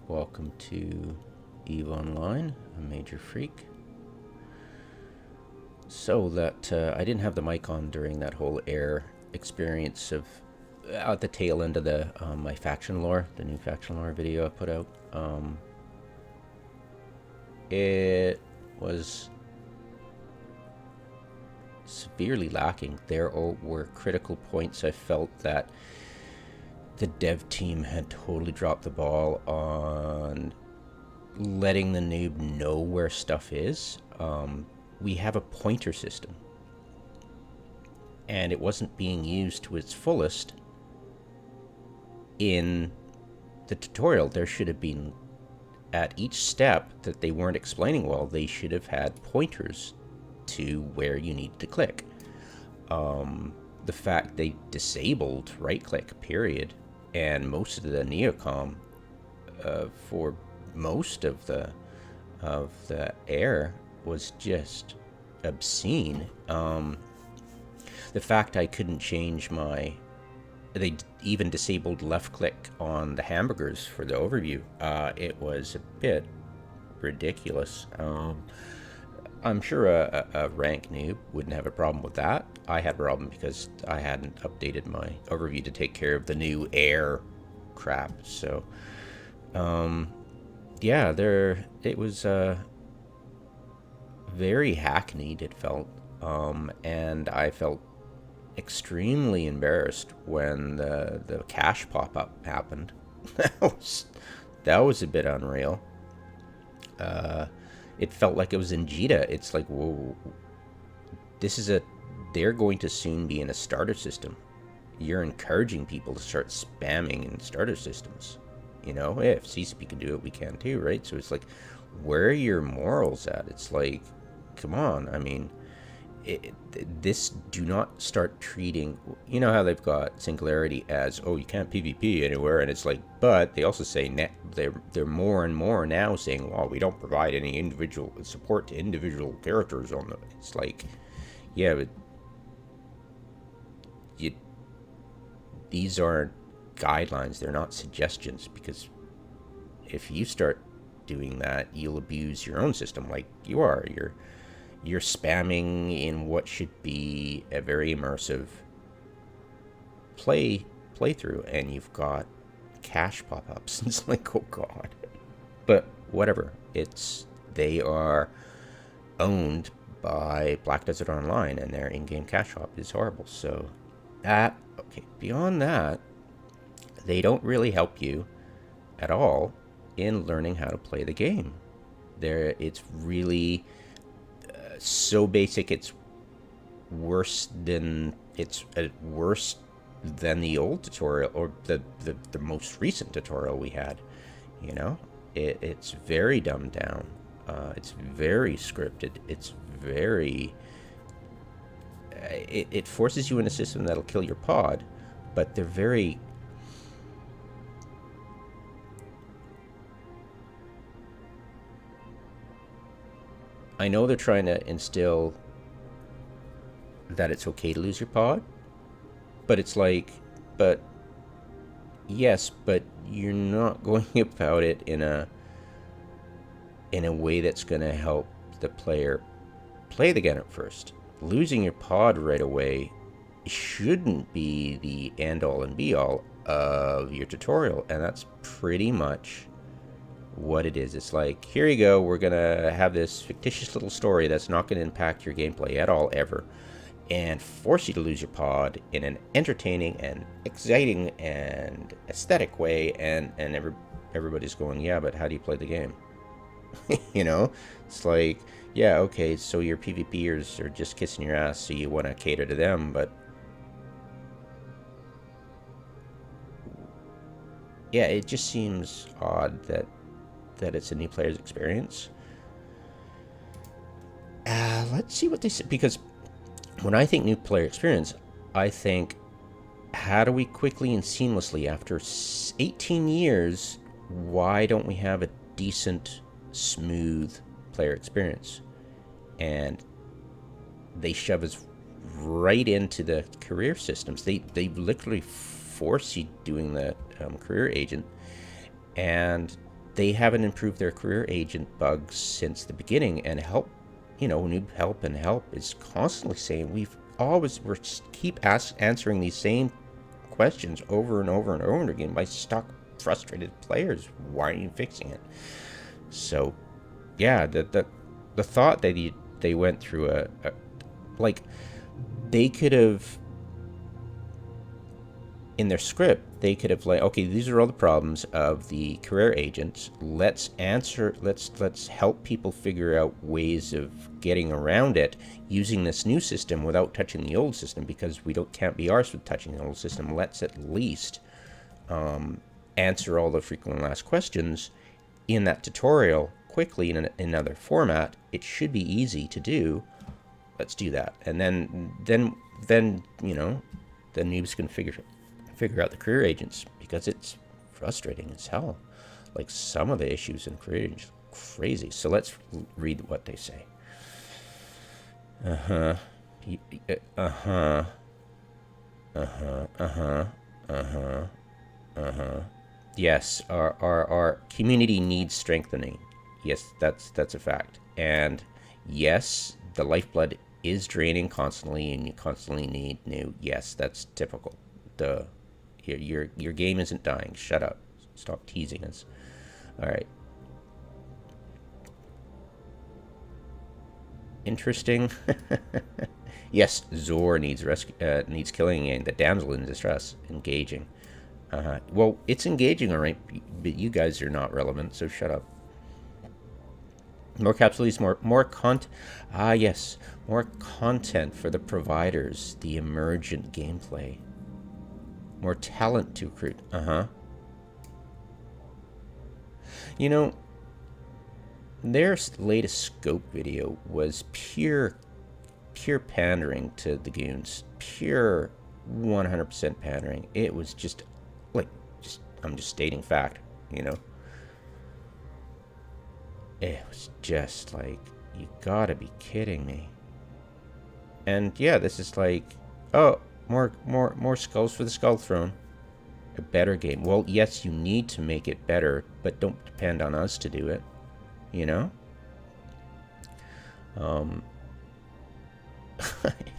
Welcome to EVE Online, a major freak. So that I didn't have the mic on during that whole air experience of at the tail end of the my faction lore, the new faction lore video I put out. It was severely lacking. There were critical points I felt that the dev team had totally dropped the ball on letting the noob know where stuff is. We have a pointer system, and it wasn't being used to its fullest in the tutorial. There should have been, at each step that they weren't explaining well, they should have had pointers to where you need to click. The fact they disabled right click, period, and most of the neocom for most of the air was just obscene. The fact I couldn't change they even disabled left click on the hamburgers for the overview. It was a bit ridiculous. I'm sure a rank noob wouldn't have a problem with that. I had a problem because I hadn't updated my overview to take care of the new air crap. So, yeah, it was very hackneyed, it felt. And I felt extremely embarrassed when the cache pop-up happened. that was a bit unreal. It felt like it was in Jita. It's like, whoa, they're going to soon be in a starter system. You're encouraging people to start spamming in starter systems. You know, if CCP can do it, we can too, right? So it's like, where are your morals at? It's like, come on. I mean, do not start treating, you know how they've got Singularity as, oh, you can't PvP anywhere, and it's like, but they also say they're more and more now saying, well, we don't provide any individual support to individual characters on the. It's like, yeah, but these are guidelines, they're not suggestions, because if you start doing that, you'll abuse your own system like you are. You're spamming in what should be a very immersive playthrough, and you've got cache pop-ups. It's like, oh god. But whatever. They are owned by Black Desert Online, and their in-game cache shop is horrible. So okay. Beyond that, they don't really help you at all in learning how to play the game. It's really so basic. It's worse than the old tutorial, or the most recent tutorial we had. You know, it's very dumbed down. It's very scripted. It's very it forces you in a system that'll kill your pod, but they're very I know they're trying to instill that it's okay to lose your pod, but it's like, but yes, but you're not going about it in a way that's going to help the player play the game at first. Losing your pod right away shouldn't be the end-all and be-all of your tutorial, and that's pretty much what it is. It's like, here you go, we're gonna have this fictitious little story that's not gonna impact your gameplay at all ever, and force you to lose your pod in an entertaining and exciting and aesthetic way, and everybody's going, yeah, but how do you play the game? You know, it's like, yeah, okay, so your PvPers are just kissing your ass, so you want to cater to them, but yeah, it just seems odd that it's a new player's experience. Let's see what they say, because when I think new player experience, I think, how do we quickly and seamlessly, after 18 years, why don't we have a decent, smooth player experience? And they shove us right into the career systems. They literally force you doing the career agent, and they haven't improved their career agent bugs since the beginning, and help, noob help and help is constantly saying we're keep answering these same questions over and over and over again by stuck, frustrated players. Why are you fixing it? So, yeah, the thought that they went through like, they could have, in their script, they could have like, okay, these are all the problems of the career agents. Let's help people figure out ways of getting around it using this new system without touching the old system, because we can't be arsed with touching the old system. Let's at least answer all the frequently asked questions in that tutorial quickly in another format. It should be easy to do. Let's do that, and then the noobs can figure out the career agents, because it's frustrating as hell. Like, some of the issues in career agents are crazy. So let's read what they say. Yes, our community needs strengthening. Yes, that's a fact. And yes, the lifeblood is draining constantly, and you constantly need new. Yes, that's typical. Your game isn't dying. Shut up. Stop teasing us. All right. Interesting. Yes, Zor needs killing, and the damsel in distress. Engaging. Well, it's engaging, all right, but you guys are not relevant, so shut up. More capsules, more content. Yes, more content for the providers. The emergent gameplay. More talent to recruit. Their latest scope video was pure pandering to the goons. Pure 100% pandering. It was just like, I'm just stating fact, It was just like, you gotta be kidding me. And yeah, this is like, oh, more skulls for the Skull Throne. A better game. Well, yes, you need to make it better, but don't depend on us to do it.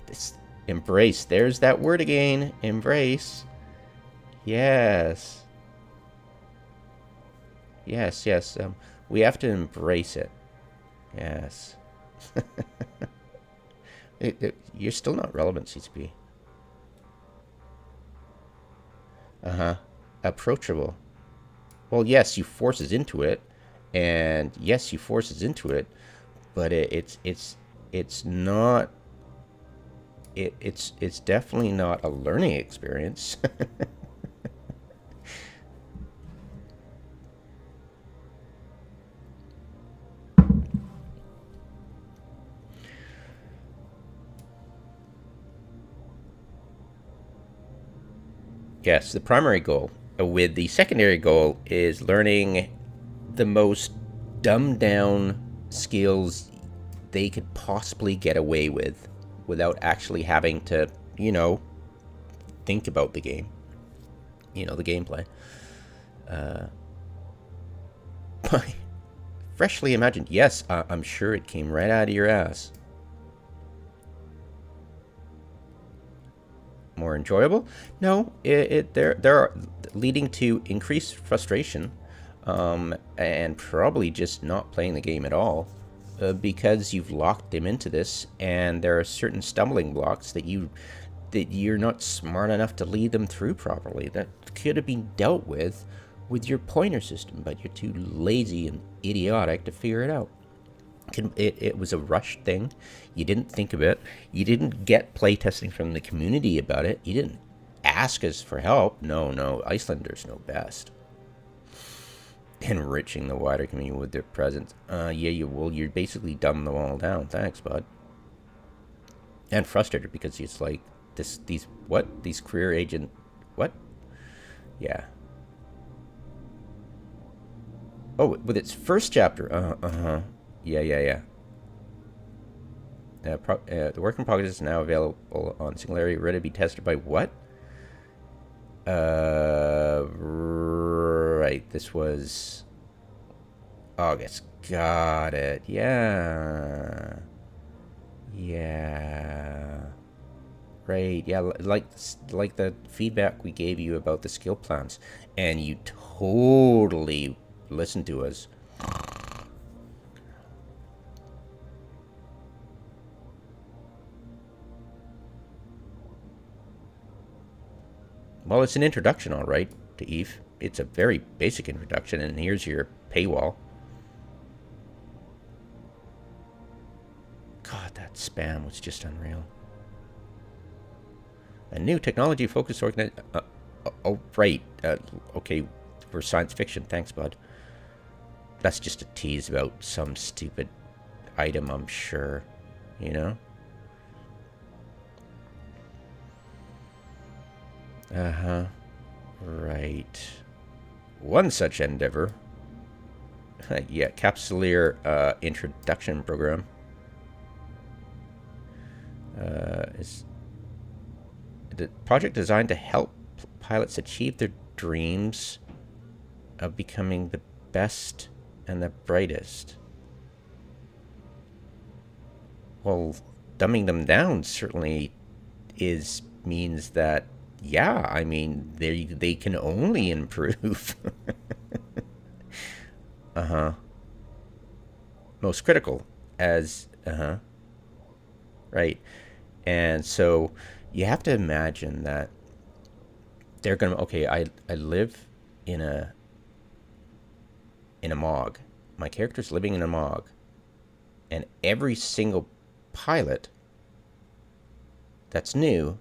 This embrace. There's that word again. Embrace. Yes. Yes. We have to embrace it. Yes. You're still not relevant, CCP. Approachable. Well, yes, you force us into it, and yes, you force us into it, but it's not. It's definitely not a learning experience. Yes, the primary goal, with the secondary goal, is learning the most dumbed down skills they could possibly get away with without actually having to, think about the game. The gameplay. Freshly imagined. Yes, I'm sure it came right out of your ass. More enjoyable? No, there are leading to increased frustration, and probably just not playing the game at all, because you've locked them into this, and there are certain stumbling blocks that you're not smart enough to lead them through properly. That could have been dealt with your pointer system, but you're too lazy and idiotic to figure it out. It was a rushed thing. You didn't think of it. You didn't get playtesting from the community about it. You didn't ask us for help. No, Icelanders know best. Enriching the wider community with their presence. You're basically dumbing them all down. Thanks, bud. And frustrated because it's like, these career agent, what? Yeah. Oh, with its first chapter. Yeah. The work in progress is now available on Singularity, ready to be tested by what? Right. This was August. Got it. Yeah. Yeah. Right. Yeah, like the feedback we gave you about the skill plans, and you totally listened to us. Well, it's an introduction, all right, to Eve. It's a very basic introduction, and here's your paywall. God, that spam was just unreal. A new technology-focused organization. Oh, right. Okay, we're science fiction. Thanks, bud. That's just a tease about some stupid item, I'm sure. You know? Uh-huh. Right. One such endeavor. Yeah, Capsuleer introduction program. Is the project designed to help pilots achieve their dreams of becoming the best and the brightest. Well, dumbing them down certainly means that, yeah, I mean, they can only improve. Uh-huh. Most critical as, uh-huh. Right. And so you have to imagine that they're going to, okay, I live in a MOG. My character's living in a MOG. And every single pilot that's new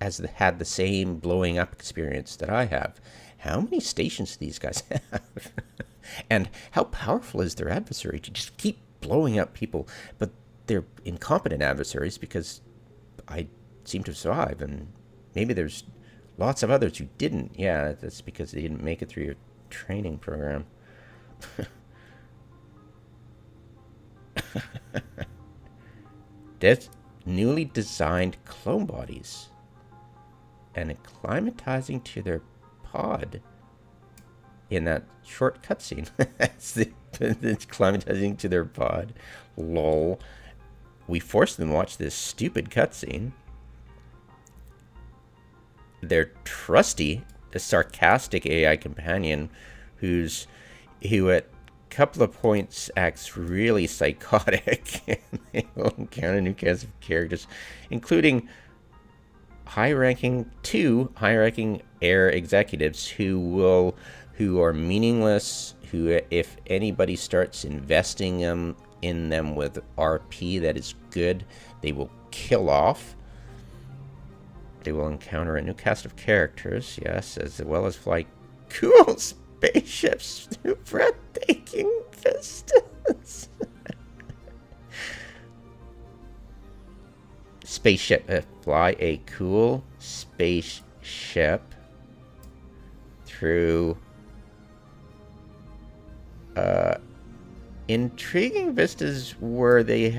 has had the same blowing up experience that I have. How many stations do these guys have? And how powerful is their adversary to just keep blowing up people? But they're incompetent adversaries because I seem to survive, and maybe there's lots of others who didn't. Yeah, that's because they didn't make it through your training program. There's newly designed clone bodies and acclimatizing to their pod in that short cutscene. That's the acclimatizing to their pod. Lol. We forced them to watch this stupid cutscene. Their trusty, sarcastic AI companion, who at a couple of points acts really psychotic. And they will encounter new kinds of characters, including two high-ranking air executives who are meaningless. Who, if anybody starts investing in them with RP that is good, they will kill off. They will encounter a new cast of characters, yes, as well as fly cool spaceships through breathtaking vistas. Fly a cool spaceship through intriguing vistas where they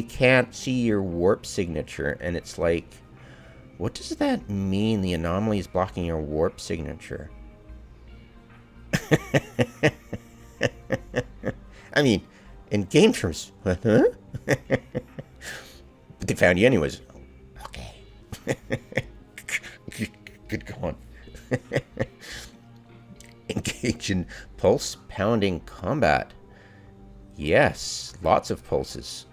can't see your warp signature, and it's like, what does that mean? The anomaly is blocking your warp signature. I mean, in game terms, huh? But they found you anyways. Okay. Good going. Engage in pulse-pounding combat. Yes, lots of pulses.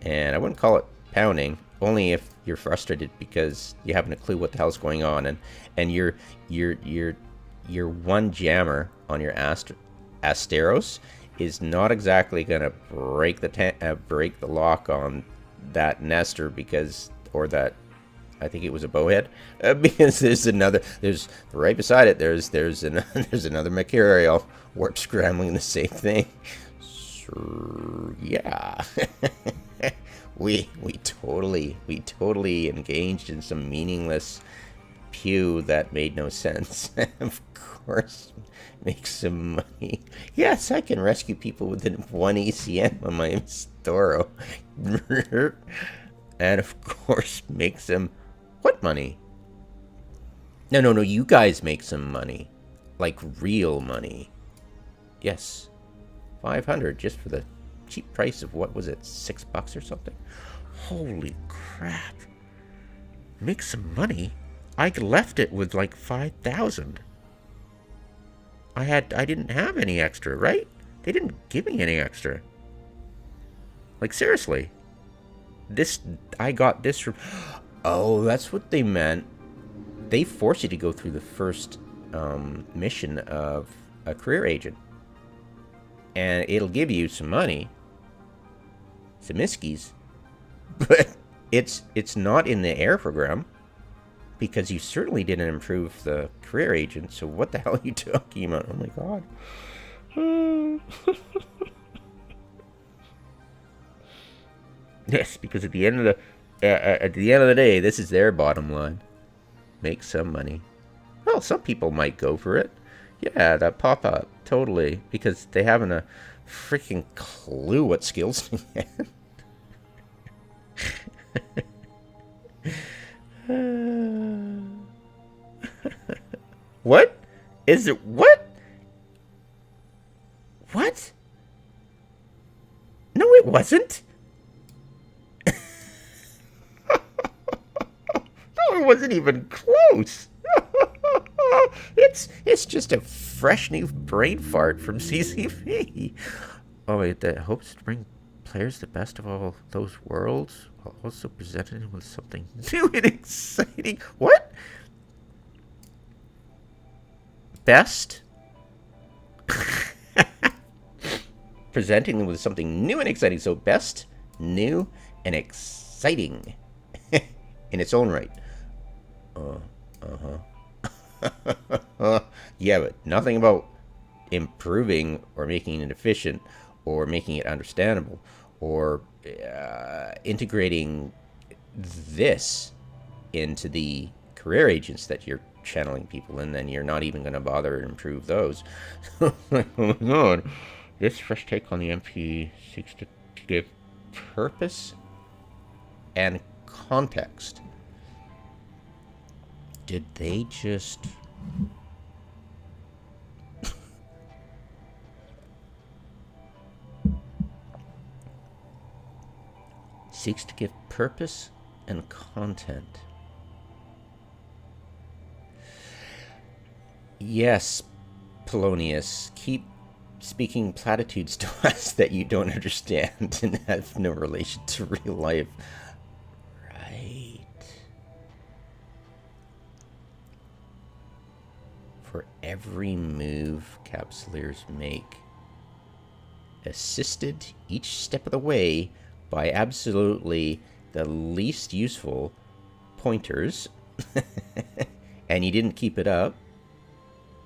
And I wouldn't call it pounding, only if you're frustrated because you haven't a clue what the hell's going on, and your one jammer on your Asteros is not exactly gonna break the lock on that Nestor or that, I think it was a bowhead, because there's right beside it. There's another Mercurial warp scrambling the same thing. So, yeah, we totally engaged in some meaningless pew that made no sense. Of course, make some money. Yes, I can rescue people within 1 ECM on my Storo. And of course, make some what money? No, you guys make some money. Like real money. Yes. 500 just for the cheap price of, what was it, $6 or something? Holy crap. Make some money? I left it with like 5,000. I didn't have any extra, right? They didn't give me any extra. Like, seriously. I got this from... Oh, that's what they meant. They force you to go through the first mission of a career agent. And it'll give you some money. Some miskies. But it's not in the air program. Because you certainly didn't improve the career agent. So what the hell are you talking about? Oh my god. Yes, because at the end of the day, this is their bottom line. Make some money. Well, some people might go for it. Yeah, that pop-up, totally, because they haven't a freaking clue what skills to get. What? Is it what? What? No, it wasn't. No, it wasn't even close. It's just a fresh new brain fart from CCP. Oh wait, that hopes to bring players the best of all those worlds, while also presenting them with something new and exciting. What? Best? Presenting them with something new and exciting. So best, new, and exciting. In its own right. Yeah, but nothing about improving or making it efficient or making it understandable or integrating this into the career agents that you're channeling people in. Then you're not even going to bother to improve those. Oh my god. This fresh take on the NPE seeks to give purpose and context. Did they just... seeks to give purpose and content. Yes, Polonius, keep speaking platitudes to us that you don't understand and have no relation to real life. Right. For every move Capsuleers make, assisted each step of the way by absolutely the least useful pointers, and you didn't keep it up.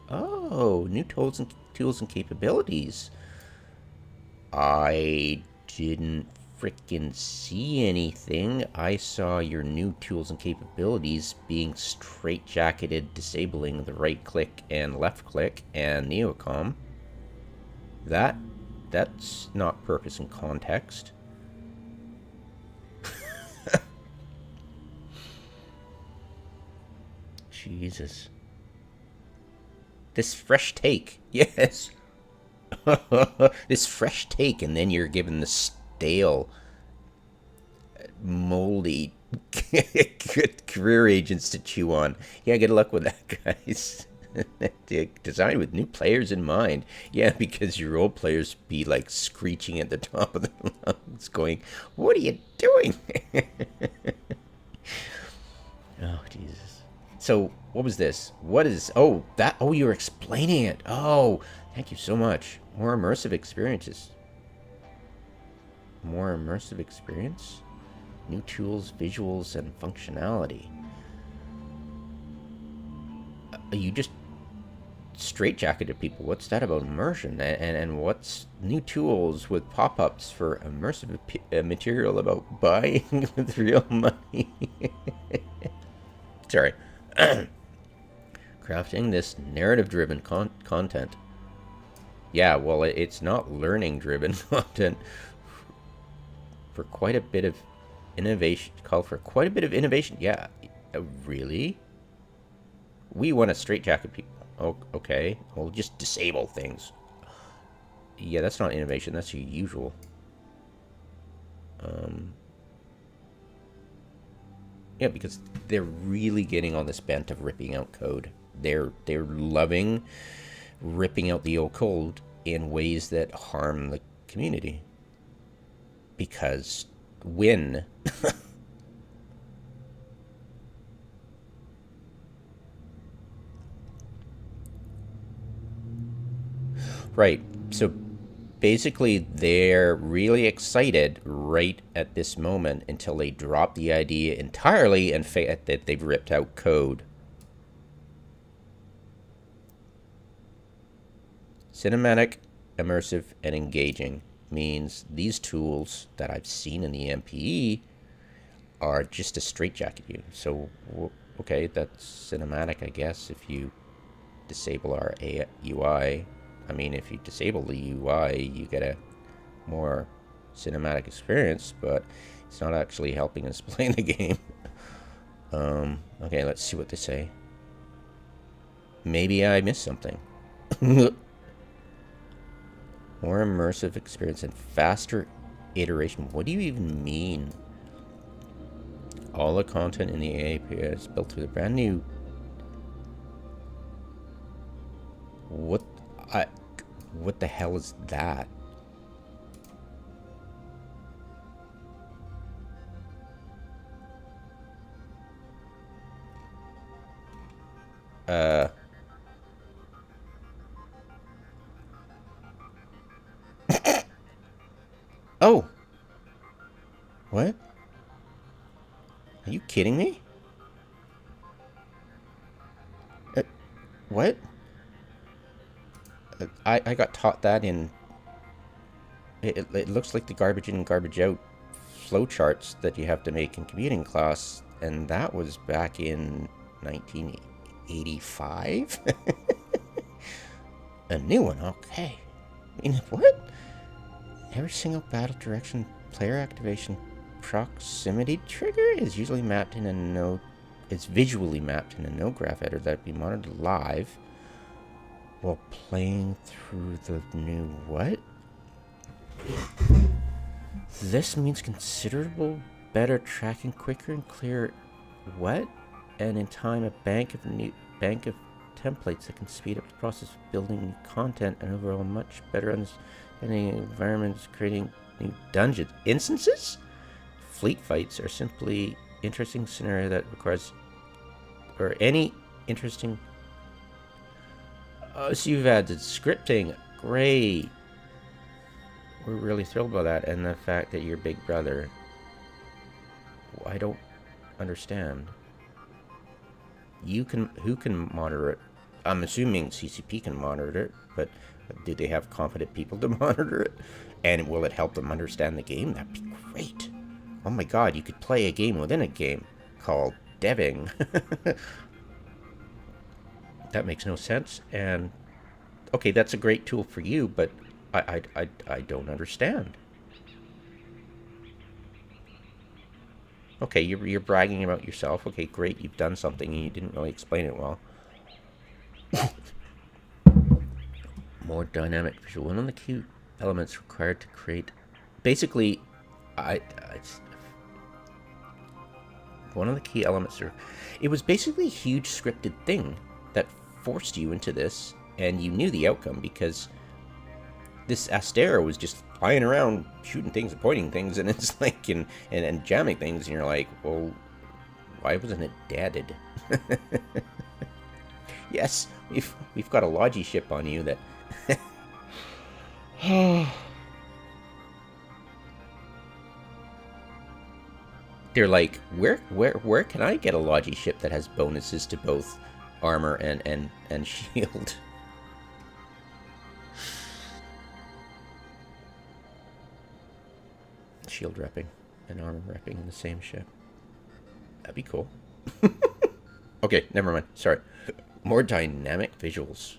Oh, new tools and capabilities. I didn't frickin' see anything. I saw your new tools and capabilities being straitjacketed, disabling the right click and left click and neocom. That's not purpose and context. Jesus. This fresh take. Yes. This fresh take, and then you're given the stale, moldy career agents to chew on. Yeah, good luck with that, guys. Designed with new players in mind. Yeah, because your old players be like screeching at the top of their lungs going, what are you doing? Oh, Jesus. So, what was this? What is... Oh, that... Oh, you're explaining it. Oh, thank you so much. More immersive experiences. More immersive experience? New tools, visuals, and functionality. You just straitjacketed people. What's that about immersion? And what's new tools with pop-ups for immersive material about buying with real money? Sorry. Crafting this narrative-driven content. Yeah, well, it's not learning-driven content. For quite a bit of innovation. Call for quite a bit of innovation. Yeah, really? We want to straitjacket people. Oh, okay. We'll just disable things. Yeah, that's not innovation. That's your usual. Yeah, because they're really getting on this bent of ripping out code. They're loving ripping out the old code in ways that harm the community. Because when right, so basically they're really excited right at this moment until they drop the idea entirely and that they've ripped out code. Cinematic, immersive, and engaging means these tools that I've seen in the NPE are just a straitjacket you. So, okay, that's cinematic, I guess, if you disable our UI. I mean, if you disable the UI, you get a more cinematic experience, but it's not actually helping us play the game. Okay, let's see what they say. Maybe I missed something. More immersive experience and faster iteration. What do you even mean? All the content in the API is built with a brand new... What the hell is that? Oh! What? Are you kidding me? What? I got taught that in... It looks like the garbage in, garbage out flowcharts that you have to make in computing class, and that was back in 1985? A new one, okay. I mean, what? Every single battle direction, player activation, proximity trigger is usually mapped in a node. It's visually mapped in a node graph editor that be monitored live while playing through the new what? This means considerable better tracking, quicker and clearer what? And in time a bank of templates that can speed up the process of building new content and overall much better understanding environments, creating new dungeons. Instances? Fleet fights are simply interesting scenario that requires or any interesting. Oh, so you've added scripting. Great. We're really thrilled about that, and the fact that your big brother. I don't understand. Who can monitor it? I'm assuming CCP can monitor it, but do they have competent people to monitor it? And will it help them understand the game? That'd be great. Oh my god, you could play a game within a game called deving. That makes no sense. And okay, that's a great tool for you, but I don't understand. Okay, you're bragging about yourself. Okay, great, you've done something and you didn't really explain it well. More dynamic visual. One of the key elements required to create... Basically, one of the key elements... It was basically a huge scripted thing that forced you into this, and you knew the outcome because this Astera was just flying around shooting things and pointing things, and it's like and jamming things, and you're like, well, why wasn't it deaded? Yes, we've got a Logi ship on you that they're like, where can I get a Logi ship that has bonuses to both armor and shield? Shield repping and armor repping in the same ship. That'd be cool. Okay, never mind. Sorry. More dynamic visuals.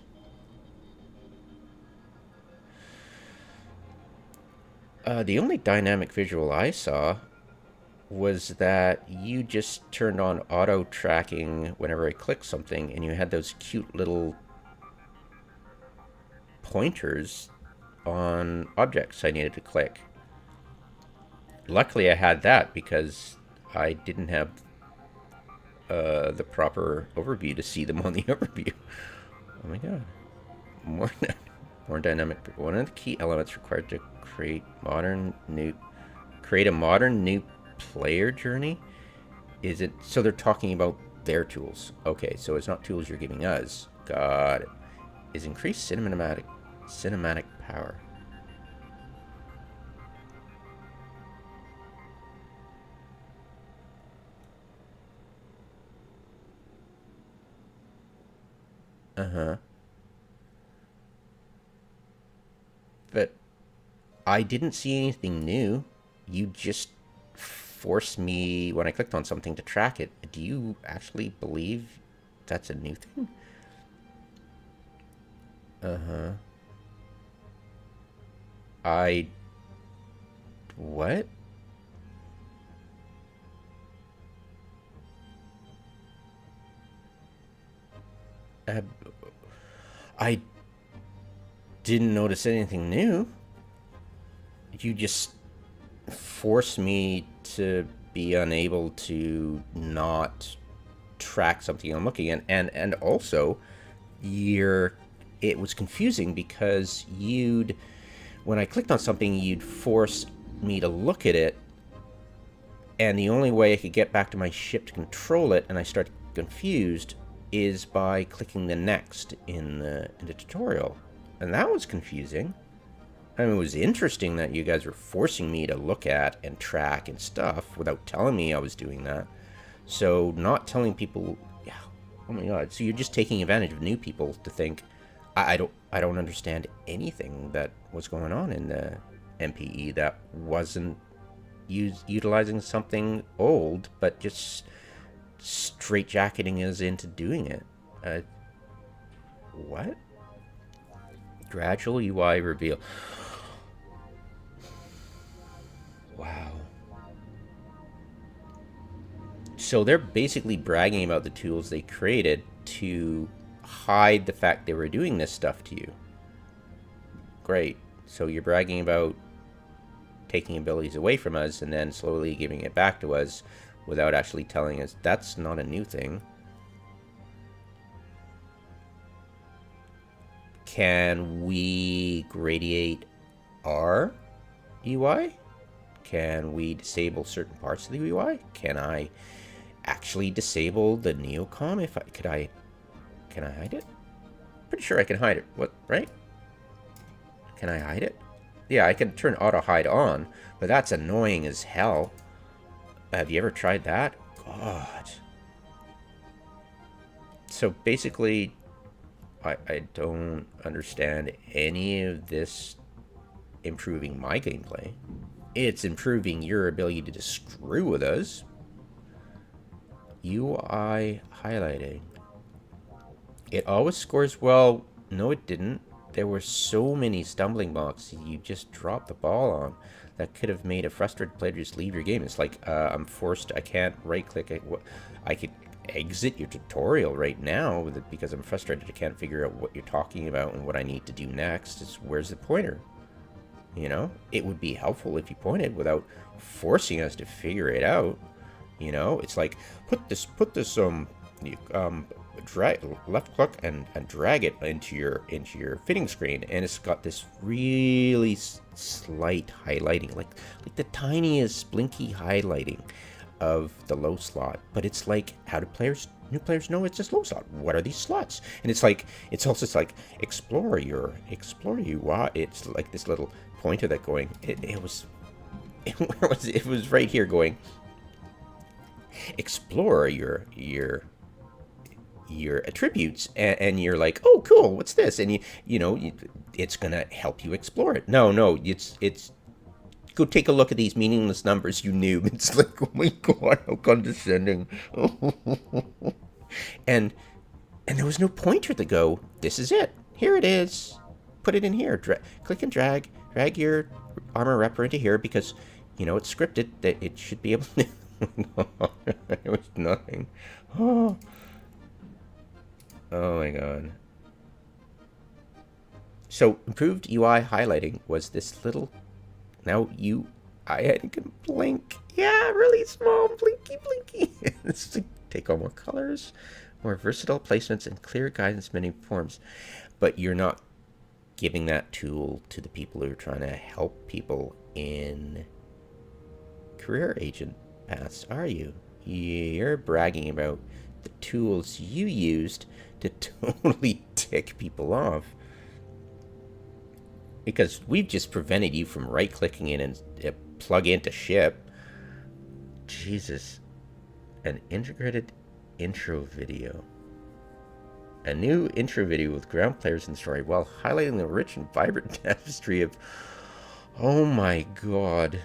The only dynamic visual I saw was that you just turned on auto tracking whenever I clicked something, and you had those cute little pointers on objects I needed to click. Luckily I had that because I didn't have the proper overview to see them on the overview. Oh my god. More dynamic. One of the key elements required to create a modern new player journey. Is it so they're talking about their tools? Okay, so it's not tools you're giving us. Got it. Is increased cinematic power. Uh-huh. But I didn't see anything new. You just forced me, when I clicked on something, to track it. Do you actually believe that's a new thing? Uh-huh. What? Uh, I didn't notice anything new. You just forced me to be unable to not track something I'm looking at, and also it was confusing because when I clicked on something, you'd force me to look at it, and the only way I could get back to my ship to control it, and I started confused, is by clicking the next in the tutorial. And that was confusing. I mean, it was interesting that you guys were forcing me to look at and track and stuff without telling me I was doing that. So not telling people, yeah, oh my god. So you're just taking advantage of new people to think, I don't understand anything that was going on in the NPE that wasn't utilizing something old, but just straitjacketing us into doing it. What? Gradual UI reveal. Wow. So they're basically bragging about the tools they created to hide the fact they were doing this stuff to you. Great. So you're bragging about taking abilities away from us and then slowly giving it back to us without actually telling us that's not a new thing. Can we gradiate our UI? Can we disable certain parts of the UI? Can I actually disable the Neocom? Can I hide it? Pretty sure I can hide it. What, right? Can I hide it? Yeah, I can turn auto hide on, but that's annoying as hell. Have you ever tried that? God. So basically, I don't understand any of this improving my gameplay. It's improving your ability to just screw with us. UI highlighting. It always scores well. No, it didn't. There were so many stumbling blocks you just dropped the ball on that could have made a frustrated player just leave your game. It's like, I'm forced, I can't right-click. I could exit your tutorial right now because I'm frustrated. I can't figure out what you're talking about and what I need to do next. Where's the pointer? You know, it would be helpful if you pointed without forcing us to figure it out. You know, it's like put this drag left click and drag it into your fitting screen, and it's got this really slight highlighting, like the tiniest blinky highlighting of the low slot. But it's like, how do new players know it's this low slot? What are these slots? And it's also like explore UI. It's like this little pointer that going. It was right here going. Explore your attributes, and you're like, oh cool, what's this? And you know it's gonna help you explore it. No, it's go take a look at these meaningless numbers, you noob. It's like, oh my god, how condescending. and there was no pointer to go, this is it, here it is, put it in here, click and drag your armor wrapper into here, because you know it's scripted that it should be able to. There was nothing. Oh my god. So improved UI highlighting was this little. Now I can blink. Yeah, really small, blinky, blinky. This is take on more colors, more versatile placements, and clear guidance many forms. But you're not giving that tool to the people who are trying to help people in career agent paths, are you? You're bragging about the tools you used to totally tick people off. Because we've just prevented you from right-clicking in and plug into ship. Jesus. An integrated intro video. A new intro video with ground players in the story while highlighting the rich and vibrant tapestry of... Oh my god.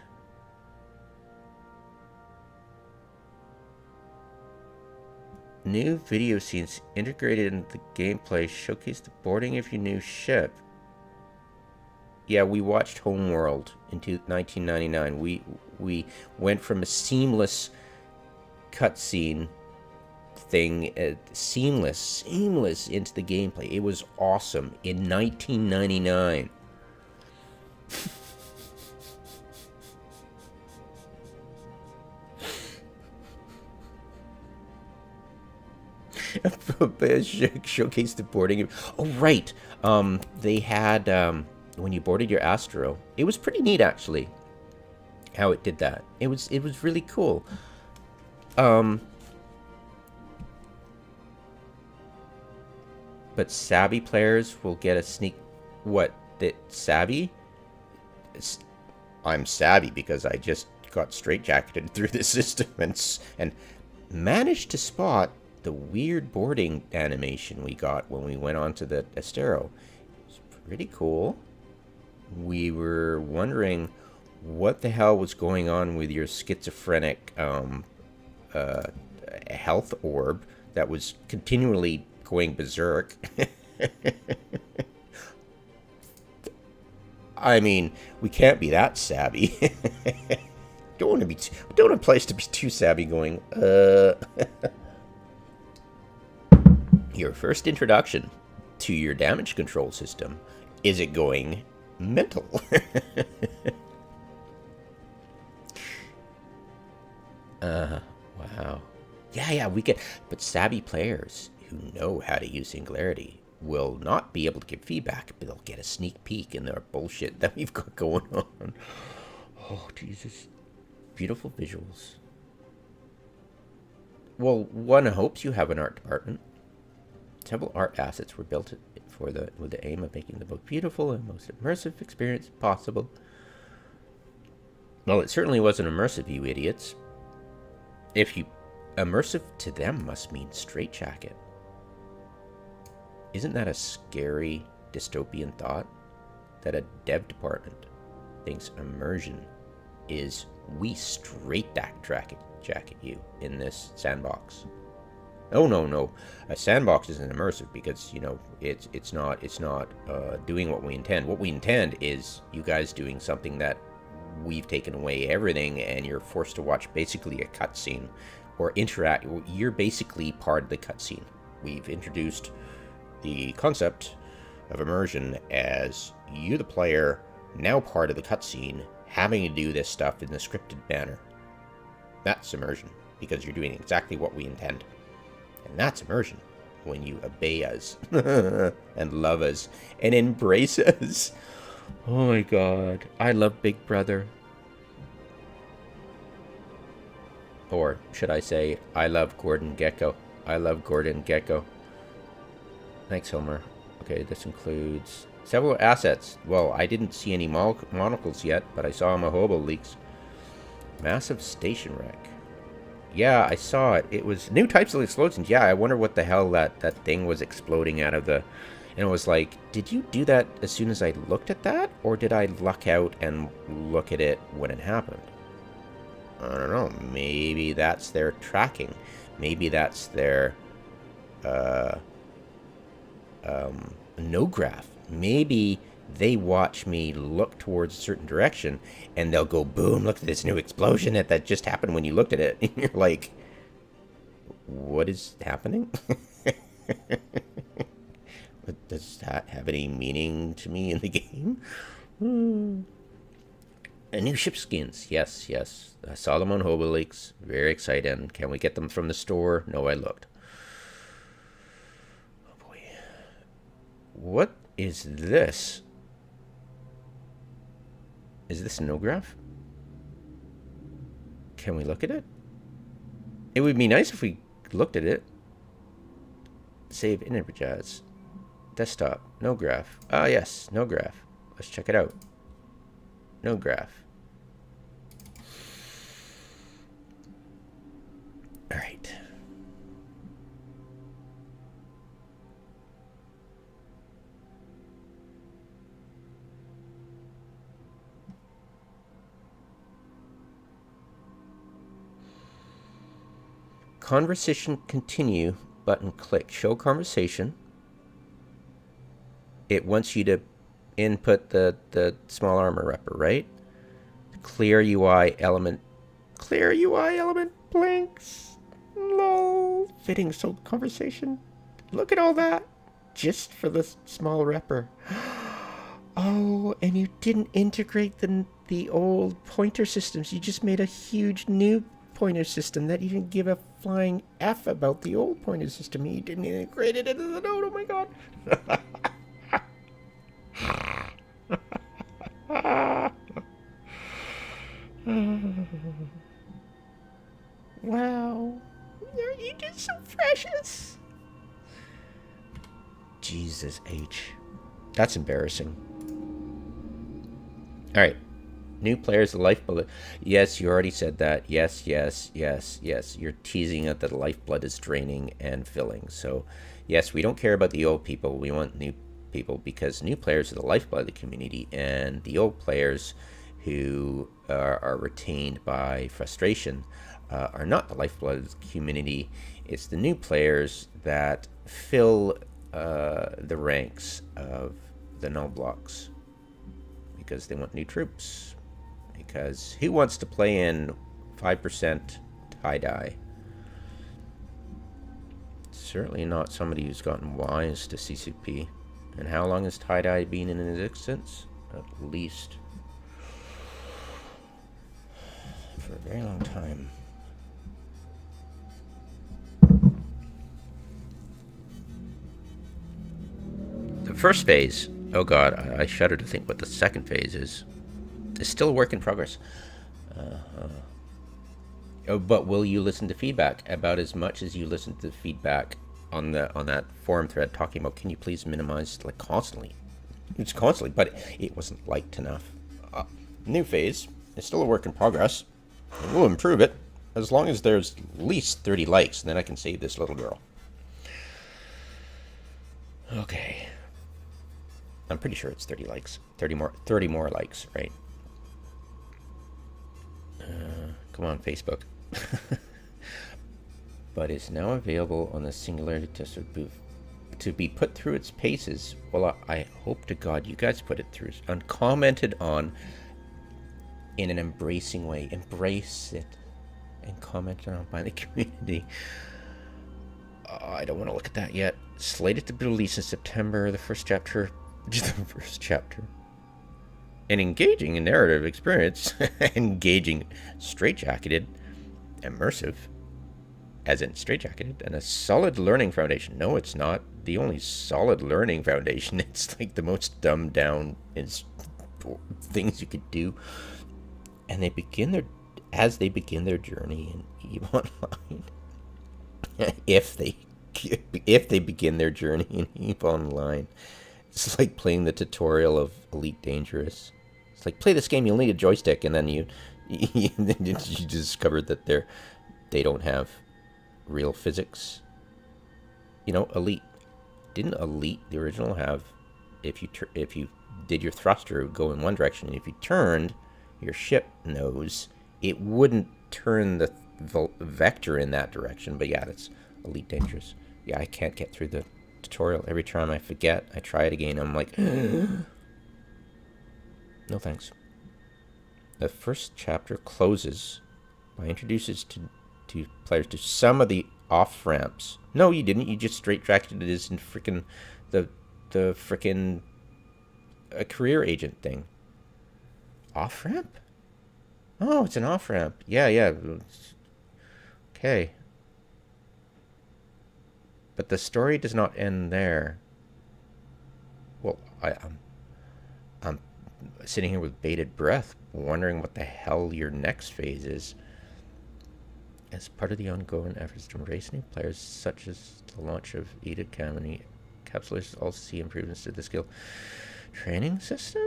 New video scenes integrated into the gameplay showcase the boarding of your new ship. Yeah, we watched Homeworld in 1999. We went from a seamless cutscene thing, seamless into the gameplay. It was awesome in 1999. Showcase the boarding. Oh, right. They had, when you boarded your Astro, it was pretty neat, actually, how it did that. It was really cool. But savvy players will get a sneak... What? That savvy? I'm savvy because I just got straitjacketed through the system and managed to spot the weird boarding animation we got when we went onto the Astero. It's pretty cool. We were wondering what the hell was going on with your schizophrenic health orb that was continually going berserk. I mean, we can't be that savvy. Don't want a place to be too savvy going, Your first introduction to your damage control system. Is it going mental? Wow. Yeah, we can. But savvy players who know how to use Singularity will not be able to give feedback, but they'll get a sneak peek in their bullshit that we've got going on. Oh, Jesus. Beautiful visuals. Well, one hopes you have an art department. Several art assets were built with the aim of making the book beautiful and most immersive experience possible. Well, it certainly wasn't immersive, you idiots. Immersive to them must mean straitjacket. Isn't that a scary dystopian thought? That a dev department thinks immersion is we straitjacket you in this sandbox. Oh, no. A sandbox isn't immersive because, it's not doing what we intend. What we intend is you guys doing something that we've taken away everything and you're forced to watch basically a cutscene or interact. You're basically part of the cutscene. We've introduced the concept of immersion as you, the player, now part of the cutscene, having to do this stuff in the scripted manner. That's immersion because you're doing exactly what we intend. And that's immersion, when you obey us, and love us, and embrace us. Oh my god, I love Big Brother. Or, should I say, I love Gordon Gekko. I love Gordon Gekko. Thanks, Homer. Okay, this includes several assets. Well, I didn't see any monocles yet, but I saw my hobo leaks. Massive station wreck. Yeah, I saw it. It was new types of explosions. Yeah, I wonder what the hell that thing was exploding out of the... And it was like, did you do that as soon as I looked at that? Or did I luck out and look at it when it happened? I don't know. Maybe that's their tracking. Maybe that's their... no graph. Maybe they watch me look towards a certain direction and they'll go, boom, look at this new explosion that just happened when you looked at it. And you're like, what is happening? But does that have any meaning to me in the game? And new ship skins. Yes, yes. I saw them on Hobo Lakes. Very excited. Can we get them from the store? No, I looked. Oh boy. What is this? Is this a no graph? Can we look at it? It would be nice if we looked at it. Save images. Desktop. No graph. Ah, yes. No graph. Let's check it out. No graph. All right. Conversation continue button click. Show conversation. It wants you to input the small armor repper, right? Clear UI element. Clear UI element blinks. Lol. Fitting so conversation. Look at all that. Just for the small repper. Oh, and you didn't integrate the old pointer systems. You just made a huge new pointer system that you didn't give a flying F about the old pointer system. You didn't integrate it into the node. Oh my god. Wow. You did so precious. Jesus H. That's embarrassing. Alright. New players, the lifeblood. Yes, you already said that. Yes, yes, yes, yes. You're teasing it that the lifeblood is draining and filling. So, yes, we don't care about the old people. We want new people because new players are the lifeblood of the community, and the old players who are retained by frustration are not the lifeblood of the community. It's the new players that fill the ranks of the null blocks because they want new troops. Because who wants to play in 5% tie-dye? Certainly not somebody who's gotten wise to CCP. And how long has tie-dye been in existence? At least for a very long time. The first phase, oh god, I shudder to think what the second phase is. It's still a work in progress. Oh, but will you listen to feedback about as much as you listen to feedback on that forum thread talking about can you please minimize like constantly? It's constantly, but it wasn't liked enough. New phase is still a work in progress. We'll improve it as long as there's at least 30 likes, and then I can save this little girl. Okay. I'm pretty sure it's 30 likes. 30 more likes, right? Come on, Facebook. But it's now available on the Singularity Tester booth to be put through its paces. Well, I hope to God you guys put it through and commented on in an embracing way. Embrace it and commented on by the community. I don't want to look at that yet. Slated to be released in September. The first chapter. Just the first chapter. An engaging and narrative experience. Engaging, straitjacketed, immersive, as in straitjacketed, and a solid learning foundation. No, it's not the only solid learning foundation. It's like the most dumbed down things you could do. And they begin their journey in EVE Online. if they begin their journey in EVE Online. It's like playing the tutorial of Elite Dangerous. It's like, play this game, you'll need a joystick, and then you discover that they don't have real physics. You know, Elite. Didn't Elite, the original, have, if you did your thruster, it would go in one direction, and if you turned your ship nose, it wouldn't turn the vector in that direction. But yeah, that's Elite Dangerous. Yeah, I can't get through the tutorial. Every time I forget, I try it again. I'm like, no thanks. The first chapter closes by introduces to players to some of the off ramps. No, you didn't. You just straight-jacketed it in freaking the the frickin' a career agent thing. Off-ramp? Oh, it's an off-ramp. Yeah, yeah. Okay. But the story does not end there. Well, I'm sitting here with bated breath, wondering what the hell your next phase is. As part of the ongoing efforts to embrace new players, such as the launch of ADDENDUM, encapsulators also see improvements to the skill training system?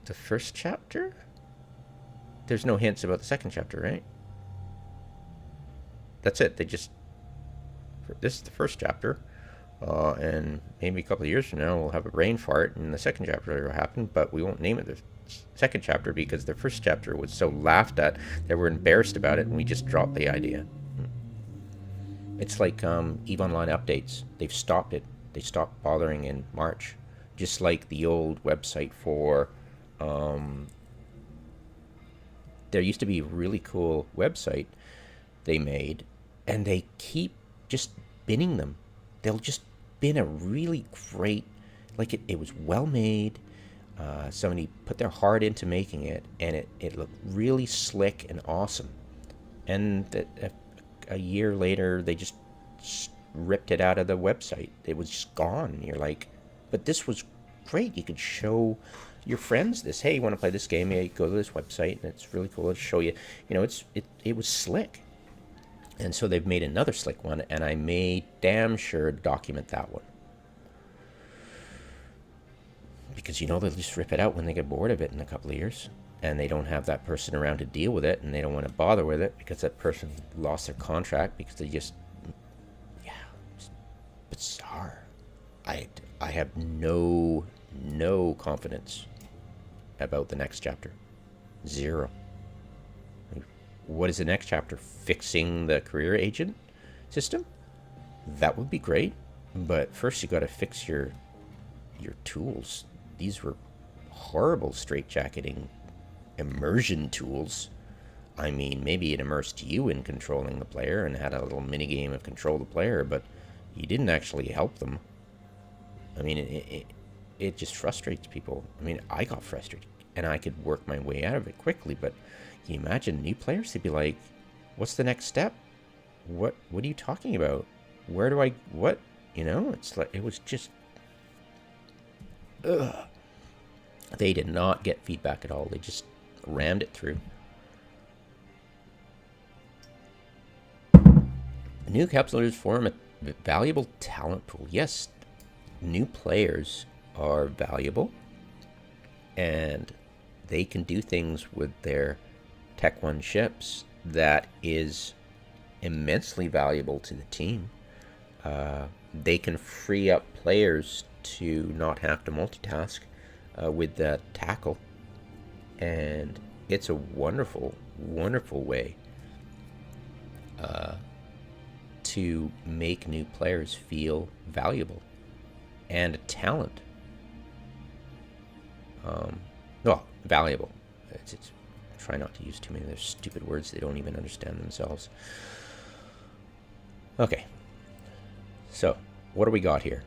The first chapter? There's no hints about the second chapter, right? That's it. They just... This is the first chapter. And maybe a couple of years from now, we'll have a brain fart and the second chapter will happen, but we won't name it the second chapter because the first chapter was so laughed at that we're embarrassed about it and we just dropped the idea. It's like EVE Online updates. They've stopped it. They stopped bothering in March. Just like the old website for... there used to be a really cool website they made, and they keep just binning them. They'll just bin a really great... Like, it was well made. Somebody put their heart into making it, and it looked really slick and awesome. And a year later, they just ripped it out of the website. It was just gone. You're like, but this was great. You could show your friends this. Hey, you want to play this game? Yeah, you go to this website, and it's really cool. It'll show you. You know, it was slick. And so they've made another slick one, and I made damn sure to document that one. Because, you know, they'll just rip it out when they get bored of it in a couple of years. And they don't have that person around to deal with it, and they don't want to bother with it because that person lost their contract because they just... Yeah, it's bizarre. I have no confidence about the next chapter. Zero. What is the next chapter? Fixing the career agent system? That would be great. But first you got to fix your tools. These were horrible straitjacketing immersion tools. I mean, maybe it immersed you in controlling the player and had a little mini game of control the player, but you didn't actually help them. I mean, it just frustrates people. I mean, I got frustrated, and I could work my way out of it quickly, but you imagine new players, they'd be like, what's the next step? What are you talking about? Where do I... What? You know, it's like, it was just... Ugh. They did not get feedback at all. They just rammed it through. New encapsulators form a valuable talent pool. Yes, new players are valuable, and they can do things with their Tech 1 ships that is immensely valuable to the team. They can free up players to not have to multitask with the tackle, and it's a wonderful way to make new players feel valuable and a talent. Well, valuable. It's try not to use too many of their stupid words. They don't even understand themselves. Okay, so what do we got here?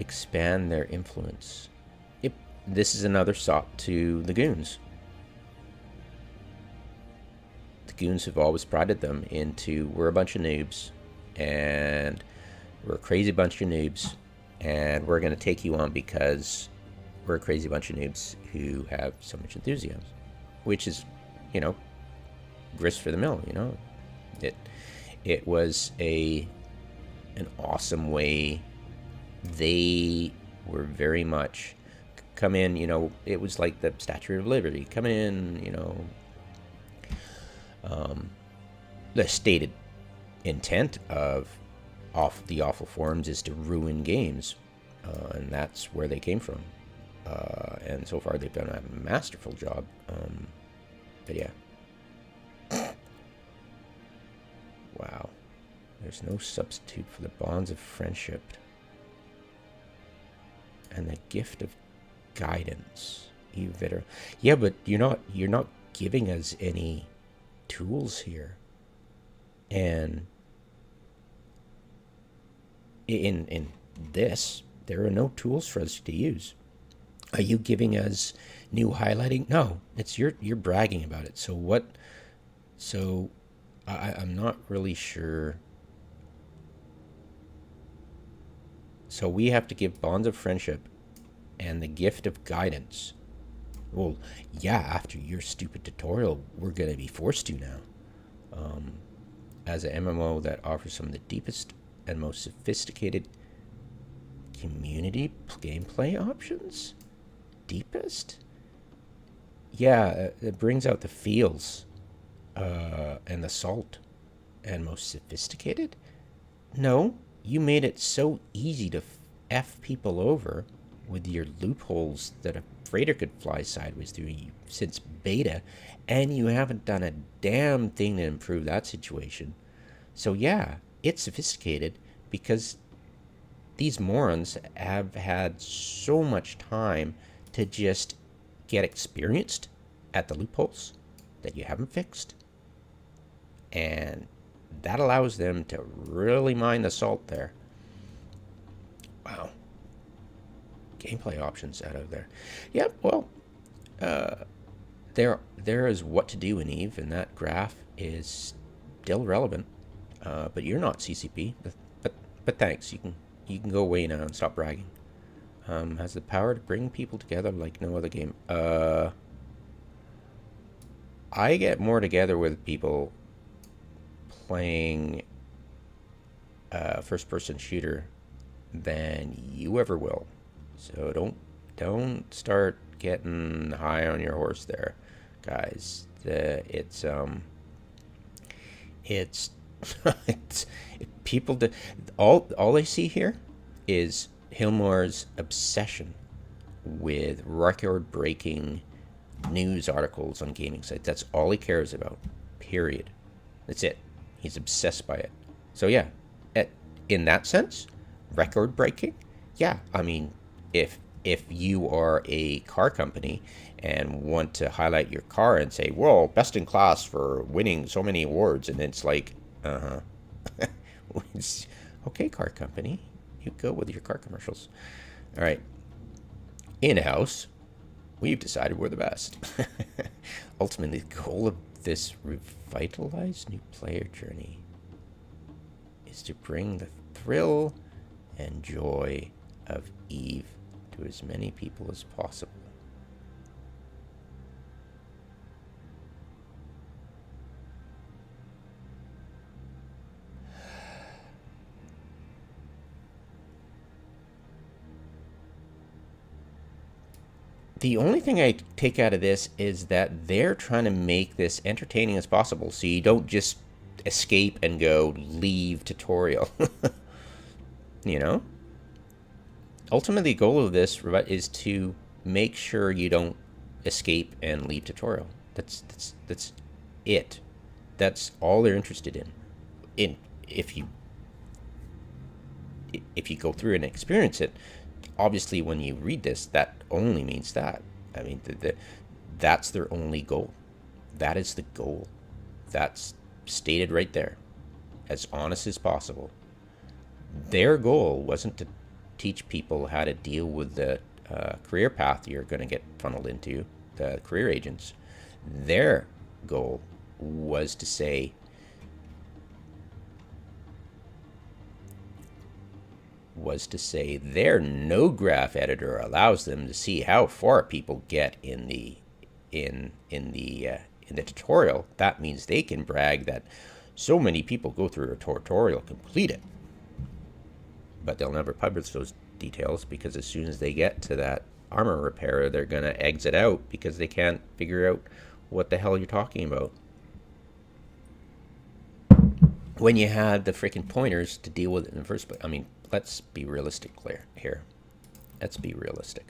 Expand their influence. Yep, this is another sop to the goons. The goons have always prided them into, we're a bunch of noobs, and we're a crazy bunch of noobs, and we're going to take you on because we're a crazy bunch of noobs who have so much enthusiasm, which is, you know, grist for the mill. You know, it was an awesome way. They were very much come in, you know, it was like the Statue of Liberty. Come in, you know, the stated intent of the awful forums is to ruin games, and that's where they came from. And so far they've done a masterful job. But yeah. Wow. There's no substitute for the bonds of friendship and the gift of guidance. You better. Yeah, but you're not giving us any tools here. And in this, there are no tools for us to use. Are you giving us new highlighting? No, it's you're bragging about it. So what? So I'm not really sure. So we have to give bonds of friendship and the gift of guidance. Well, yeah, after your stupid tutorial, we're going to be forced to now. As an MMO that offers some of the deepest and most sophisticated community gameplay options? Deepest? Yeah, it brings out the feels and the salt. And most sophisticated? No, you made it so easy to F people over with your loopholes that a freighter could fly sideways through since beta, and you haven't done a damn thing to improve that situation. So yeah, it's sophisticated because these morons have had so much time to just get experienced at the loopholes that you haven't fixed. And that allows them to really mine the salt there. Wow. Gameplay options out of there. Yep, well, there is what to do in Eve, and that graph is still relevant. But you're not CCP. But thanks. You can go away now and stop bragging. Has the power to bring people together like no other game. I get more together with people playing first-person shooter than you ever will. So don't start getting high on your horse there, guys. It's it's people. All they see here is Hillmore's obsession with record-breaking news articles on gaming sites. That's all he cares about. Period. That's it. He's obsessed by it. So yeah, in that sense, record-breaking. Yeah, I mean, if you are a car company and want to highlight your car and say, well, best in class for winning so many awards, and it's like, okay, car company, you go with your car commercials. All right. In-house, we've decided we're the best. Ultimately, the goal of this revitalized new player journey is to bring the thrill and joy of Eve to as many people as possible. The only thing I take out of this is that they're trying to make this entertaining as possible, so you don't just escape and go leave tutorial. You know? Ultimately, the goal of this is to make sure you don't escape and leave tutorial. That's it. That's all they're interested in. If you go through and experience it, obviously when you read this, that only means that. I mean, that's their only goal. That is the goal. That's stated right there, as honest as possible. Their goal wasn't to teach people how to deal with the career path you're going to get funneled into, the career agents. Their goal was to say, their no graph editor allows them to see how far people get in the tutorial. That means they can brag that so many people go through a tutorial, complete it. But they'll never publish those details because as soon as they get to that armor repair, they're going to exit out because they can't figure out what the hell you're talking about. When you had the freaking pointers to deal with it in the first place. I mean, let's be realistic here. Let's be realistic.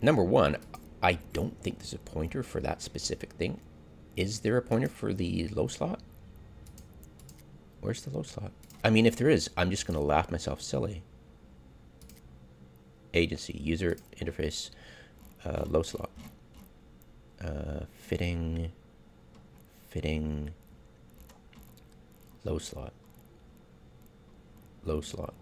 Number one, I don't think there's a pointer for that specific thing. Is there a pointer for the low slot? Where's the low slot? I mean, if there is, I'm just going to laugh myself silly. agency, user interface, low slot, fitting, low slot, low slot.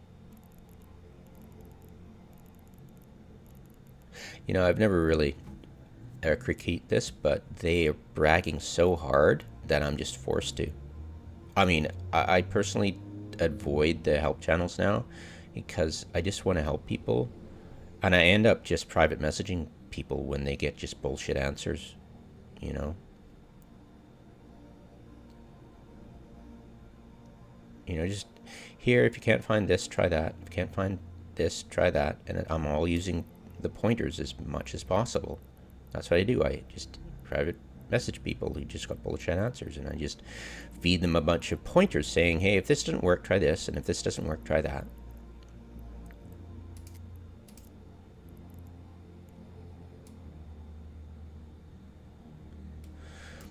You know, I've never really critiqued this, but they are bragging so hard that I'm just forced to. I mean, I personally avoid the help channels now because I just want to help people, and I end up just private messaging people when they get just bullshit answers, you know. You know, just here, if you can't find this, try that. If you can't find this, try that. And I'm all using the pointers as much as possible. That's what I do. I just private message people who just got bullshit answers, and I just feed them a bunch of pointers saying, hey, if this doesn't work, try this, and if this doesn't work, try that.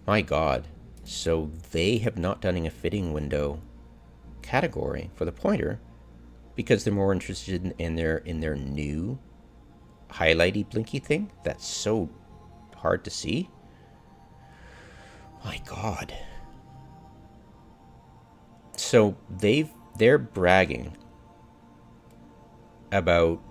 My God. So they have not done a fitting window category for the pointer because they're more interested in their new highlighty blinky thing that's so hard to see. My God. So they're bragging about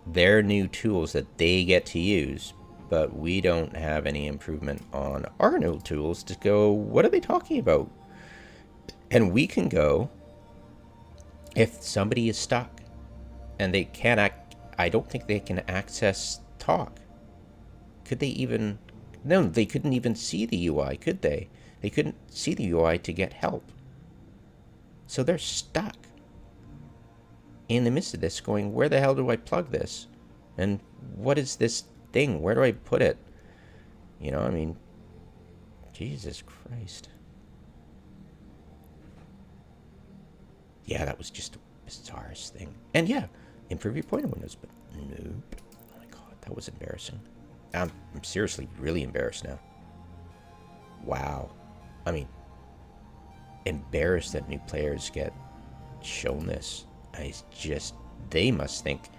their new tools that they get to use, but we don't have any improvement on our new tools to go, what are they talking about? And we can go, if somebody is stuck and they can't I don't think they can access talk. Could they even? No, they couldn't even see the UI, could they? They couldn't see the UI to get help. So they're stuck in the midst of this going, where the hell do I plug this? And what is this thing? Where do I put it? You know, I mean, Jesus Christ. Yeah, that was just the bizarrest thing. And yeah, improve your pointer windows, but nope. Oh my God, that was embarrassing. I'm seriously really embarrassed now. Wow. I mean, embarrassed that new players get shown this. They must think,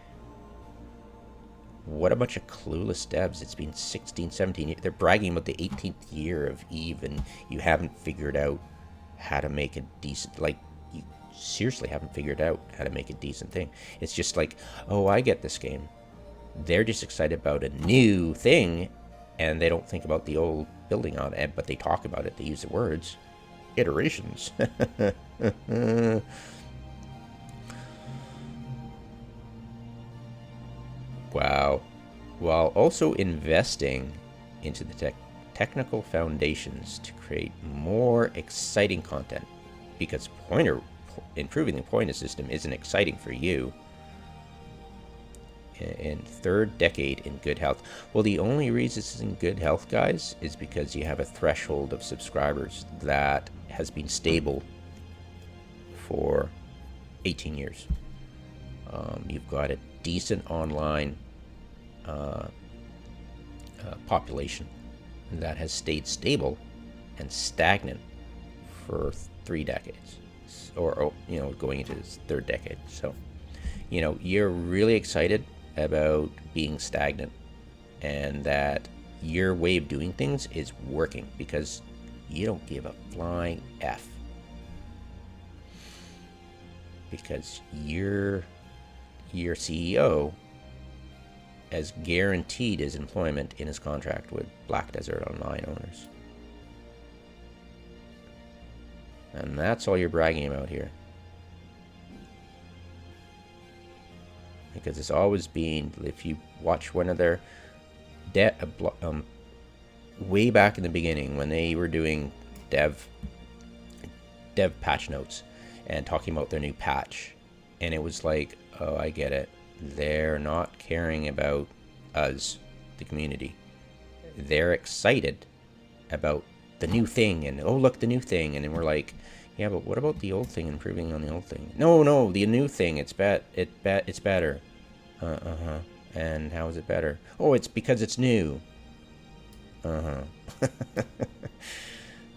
what a bunch of clueless devs. It's been 16, 17 years. They're bragging about the 18th year of EVE, and you haven't figured out how to make a decent, like, you seriously haven't figured out how to make a decent thing. It's just like, oh, I get this game. They're just excited about a new thing, and they don't think about the old building on it, but they talk about it. They use the words. Iterations. Wow. While also investing into the technical foundations to create more exciting content, because improving the pointer system isn't exciting for you. In third decade in good health. Well, the only reason it's in good health, guys, is because you have a threshold of subscribers that has been stable for 18 years. You've got a decent online population that has stayed stable and stagnant for 3 decades, or you know, going into its third decade. So, you know, you're really excited about being stagnant and that your way of doing things is working because you don't give a flying F, because your CEO has guaranteed his employment in his contract with Black Desert Online owners. And that's all you're bragging about here. Because it's always been, if you watch one of their way back in the beginning when they were doing dev patch notes and talking about their new patch, and it was like, oh, I get it. They're not caring about us, the community. They're excited about the new thing, and oh, look, the new thing. And then we're like, yeah, but what about the old thing, improving on the old thing? No, the new thing, it's better. Uh-huh. And how is it better? Oh, it's because it's new. Uh-huh.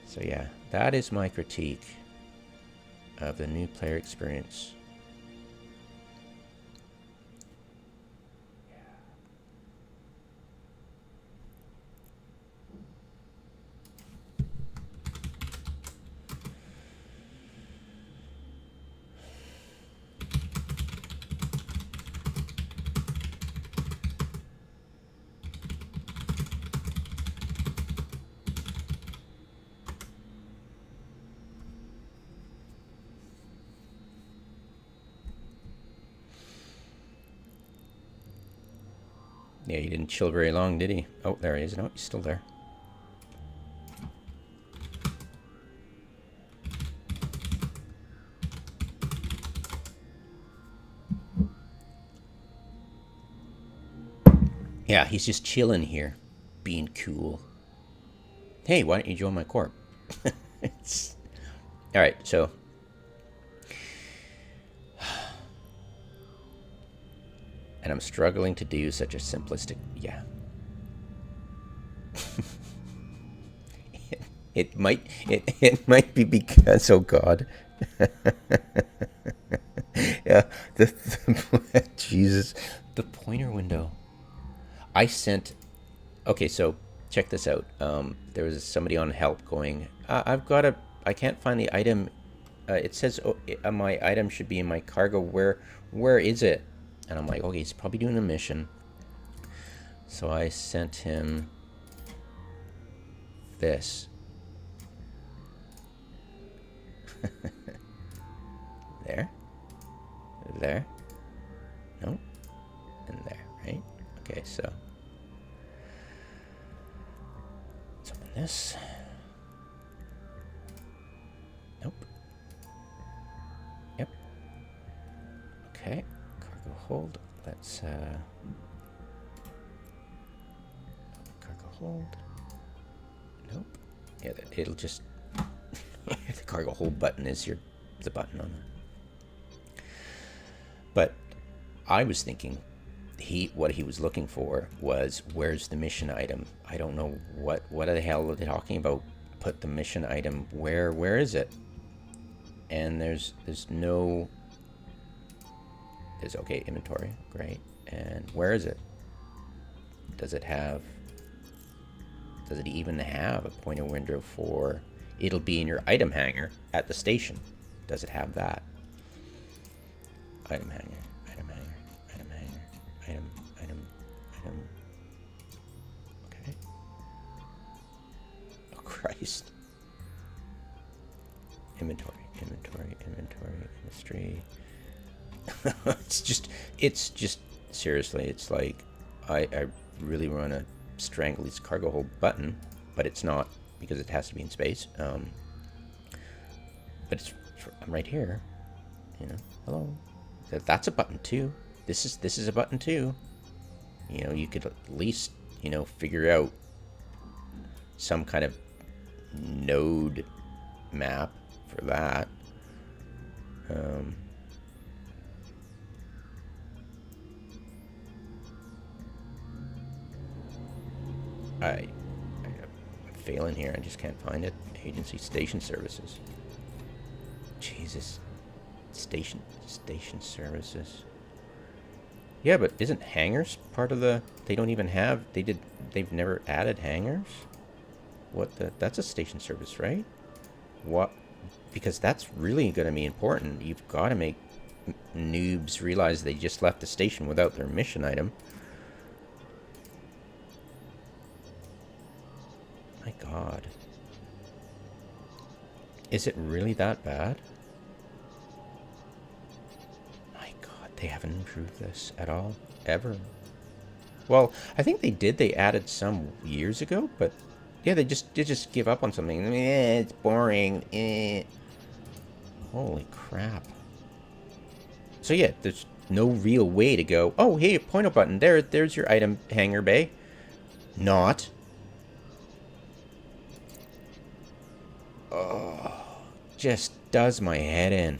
So yeah, that is my critique of the new player experience. Yeah, he didn't chill very long, did he? Oh, there he is. No, he's still there. Yeah, he's just chilling here, being cool. Hey, why don't you join my corp? All right, so and I'm struggling to do such a simplistic, yeah. It might be because, oh God. Yeah, Jesus, the pointer window. I sent. Okay, so check this out. There was somebody on help going. I can't find the item. It says my item should be in my cargo. Where is it? And I'm like, okay, he's probably doing a mission. So I sent him this. There, no, and there, right? Okay, so let's open this. Nope. Yep. Okay, cargo hold. Let's cargo hold. Nope. Yeah, it'll just the cargo hold button is the button on it. But I was thinking what he was looking for was, where's the mission item? I don't know what the hell are they talking about. Put the mission item where is it? And there's no. There's okay, inventory, great. And where is it? Does it even have a pointer window for it'll be in your item hanger at the station? Does it have that? Item hanger, item hanger, item hanger, item. Okay. Oh Christ. Inventory, industry. it's just seriously, it's like I really want to strangle this cargo hold button, but it's not, because it has to be in space. But I'm right here, hello. That's a button too. This is a button too. You could at least, figure out some kind of node map for that. I'm failing here. I just can't find it. Agency station services. Jesus. Station services. Yeah, but isn't hangars part of the? They don't even have. They've never added hangars. That's a station service, right? What? Because that's really going to be important. You've got to make noobs realize they just left the station without their mission item. My God. Is it really that bad? They haven't improved this at all, ever. Well, I think they did. They added some years ago, but yeah, they just give up on something. I mean, it's boring. Holy crap! So yeah, there's no real way to go. Oh, hey, point a button. There's your item hanger bay. Not. Oh, just does my head in.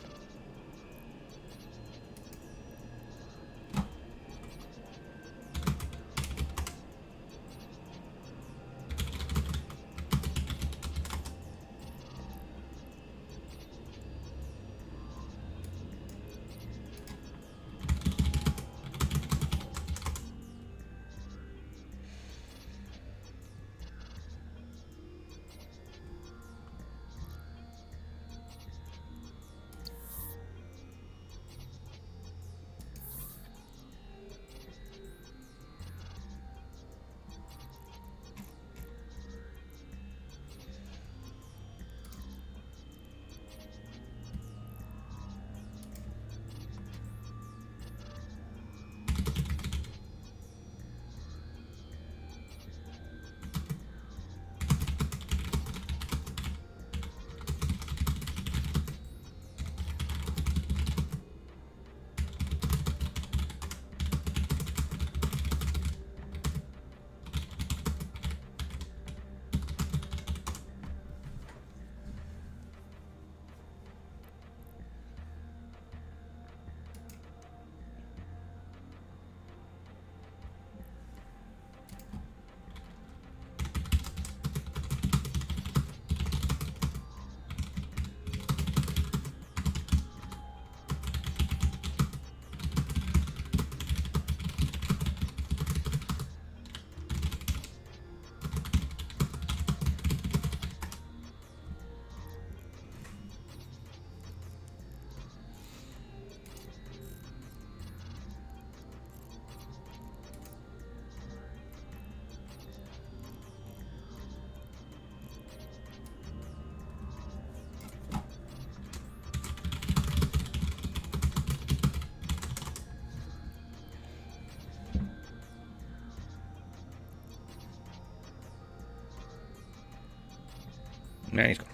There he's gone.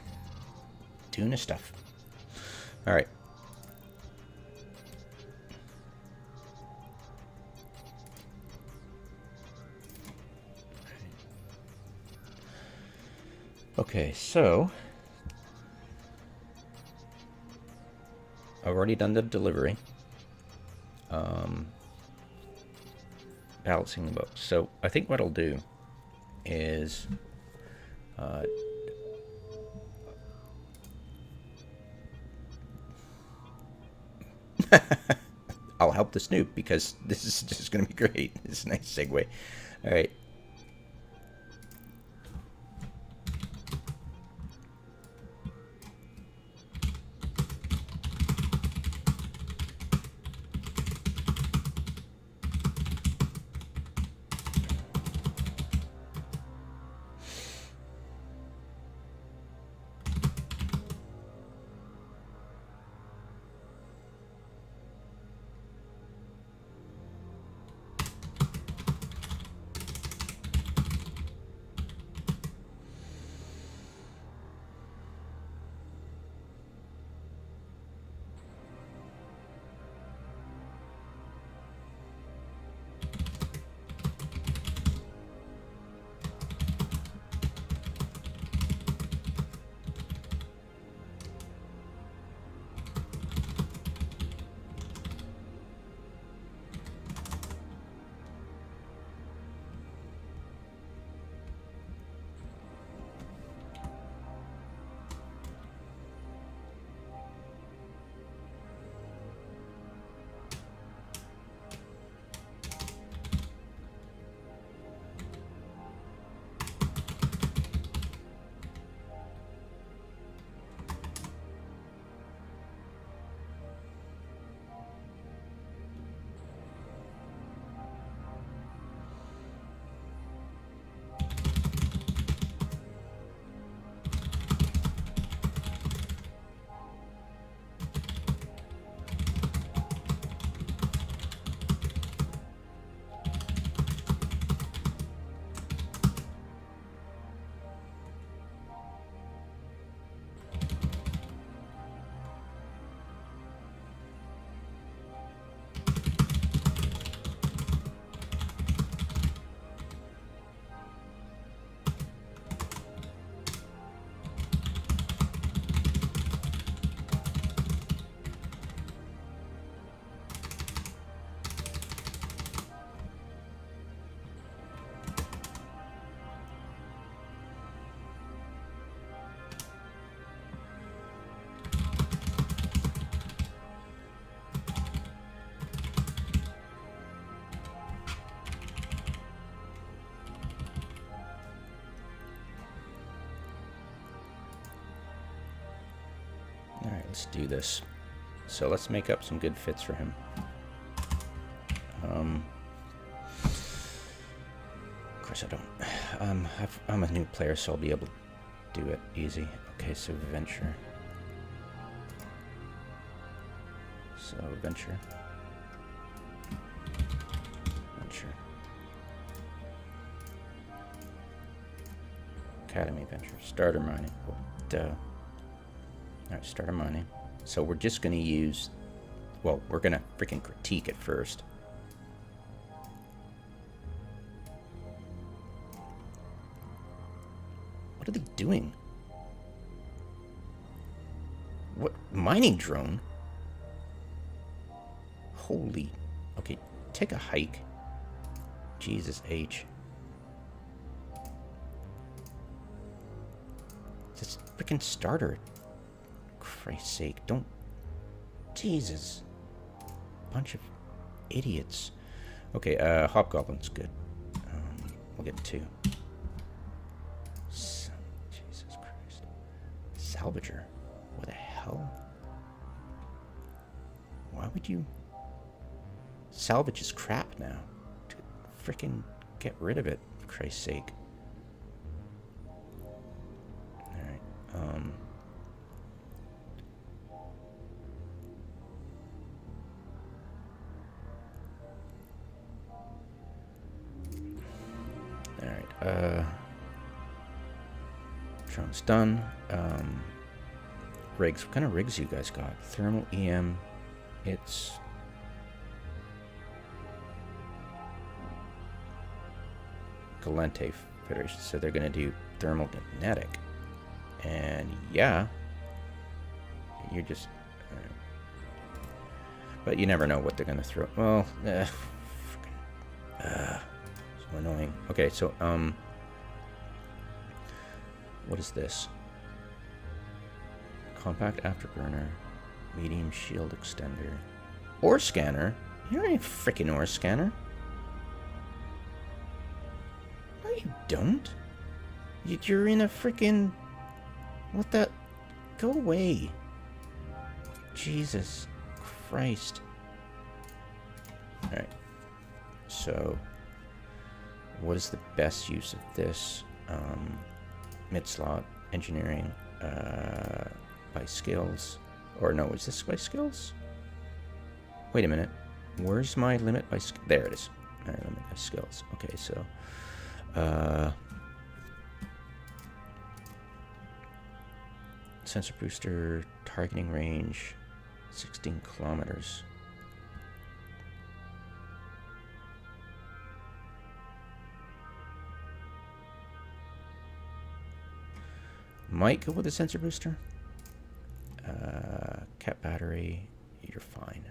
Doing his stuff. Alright. Okay, so I've already done the delivery. Balancing the books. So I think what I'll do is I'll help the Snoop because this is just going to be great. This is a nice segue. All right. Alright, let's do this. So let's make up some good fits for him. Of course I don't. I'm a new player, so I'll be able to do it easy. Okay, so venture. Venture. Academy venture. Starter mining. Oh, duh. Alright, starter mining. So we're just going to use... Well, we're going to freaking critique it first. What are they doing? What? Mining drone? Holy... Okay, take a hike. Jesus H. This freaking starter. Christ's sake, don't... Jesus. Bunch of idiots. Okay, Hobgoblin's good. We'll get 2. Jesus Christ. Salvager. What the hell? Why would you... Salvage is crap now. Freaking get rid of it, for Christ's sake. Alright, Drone's done. Rigs. What kind of rigs you guys got? Thermal EM. It's... Galente Federation. So they're going to do thermal kinetic. And yeah. You're just... but you never know what they're going to throw. Well, so annoying. Okay, so, what is this? Compact afterburner, medium shield extender, ore scanner. You don't need a freaking ore scanner. No, you don't. You're in a freaking... What the... Go away. Jesus Christ. Alright. So, what is the best use of this? Mid-slot, engineering, by skills. Or no, is this by skills? Wait a minute. Where's my limit by skills? There it is. Alright, limit by skills. Okay, so... sensor booster, targeting range, 16 kilometers. Might go with a sensor booster. Cat battery, you're fine.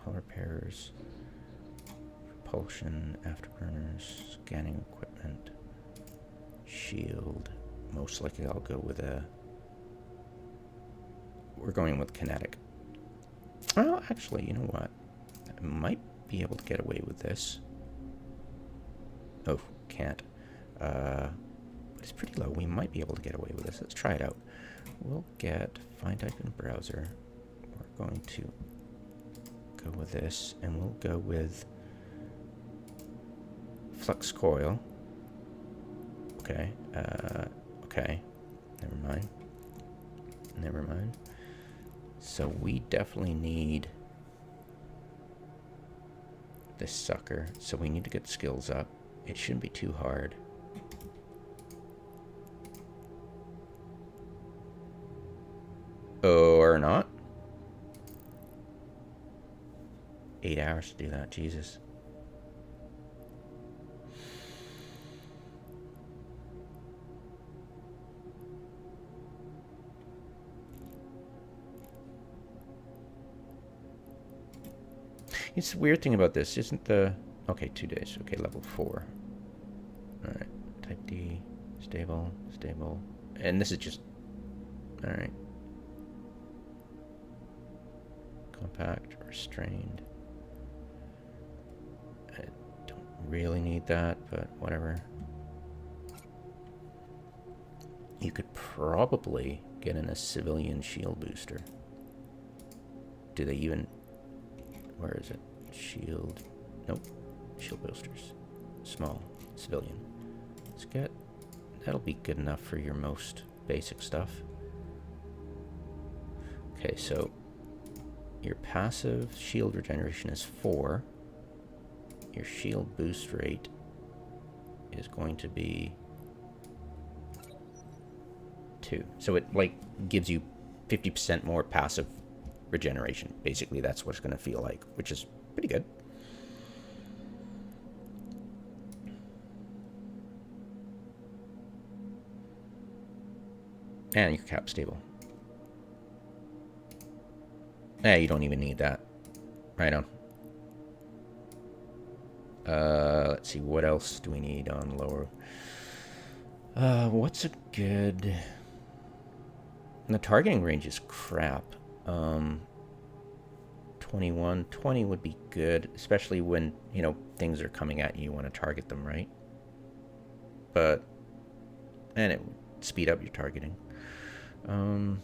Hull repairs, propulsion, afterburners, scanning equipment, shield. Most likely I'll go with a... We're going with kinetic. Well, actually, you know what? I might be able to get away with this. Oh, can't. But it's pretty low. We might be able to get away with this. Let's try it out. We'll get find type in browser. We're going to go with this, and we'll go with flux coil. Okay. Okay. Never mind. Never mind. So we definitely need this sucker. So we need to get skills up. It shouldn't be too hard. Or not. 8 hours to do that, Jesus. It's the weird thing about this, isn't the... Okay, 2 days. Okay, level 4. Alright, type D, stable, stable. And this is just... Alright. Compact, restrained. I don't really need that, but whatever. You could probably get in a civilian shield booster. Do they even... Where is it? Shield. Nope. Shield boosters. Small. Civilian. Let's get... That'll be good enough for your most basic stuff. Okay, so... Your passive shield regeneration is 4. Your shield boost rate is going to be 2. So it, like, gives you 50% more passive regeneration. Basically, that's what it's going to feel like, which is pretty good. And your cap stable. You don't even need that. Right on. Let's see, what else do we need on lower? What's a good... The targeting range is crap. 21. 20 would be good, especially when, you know, things are coming at you, you want to target them, right? But... And it would speed up your targeting. You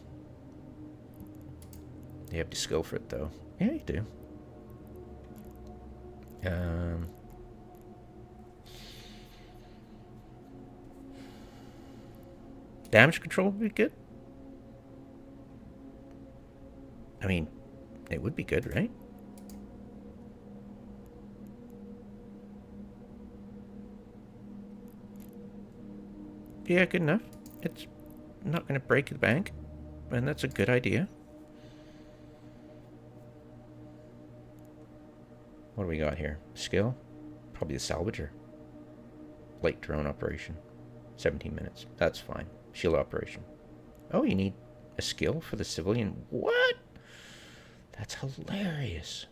have the skill for it, though. Yeah, you do. Damage control would be good. I mean, it would be good, right? Yeah, good enough. It's not going to break the bank, and that's a good idea. What do we got here? Skill? Probably the salvager. Light drone operation. 17 minutes. That's fine. Shield operation. Oh, you need a skill for the civilian. What? That's hilarious.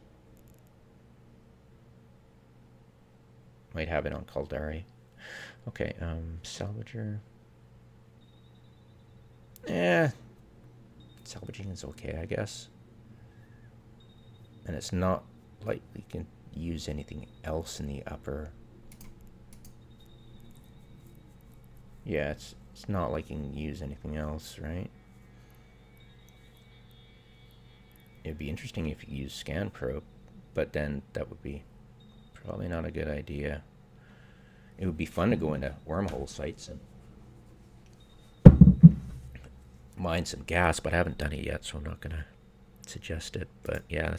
Might have it on Caldari. Okay, salvager. Salvaging is okay, I guess. And it's not like we can use anything else in the upper. Yeah, it's not like you can use anything else, right? It'd be interesting if you use scan probe, but then that would be probably not a good idea. It would be fun to go into wormhole sites and mine some gas, but I haven't done it yet, so I'm not gonna suggest it. But yeah,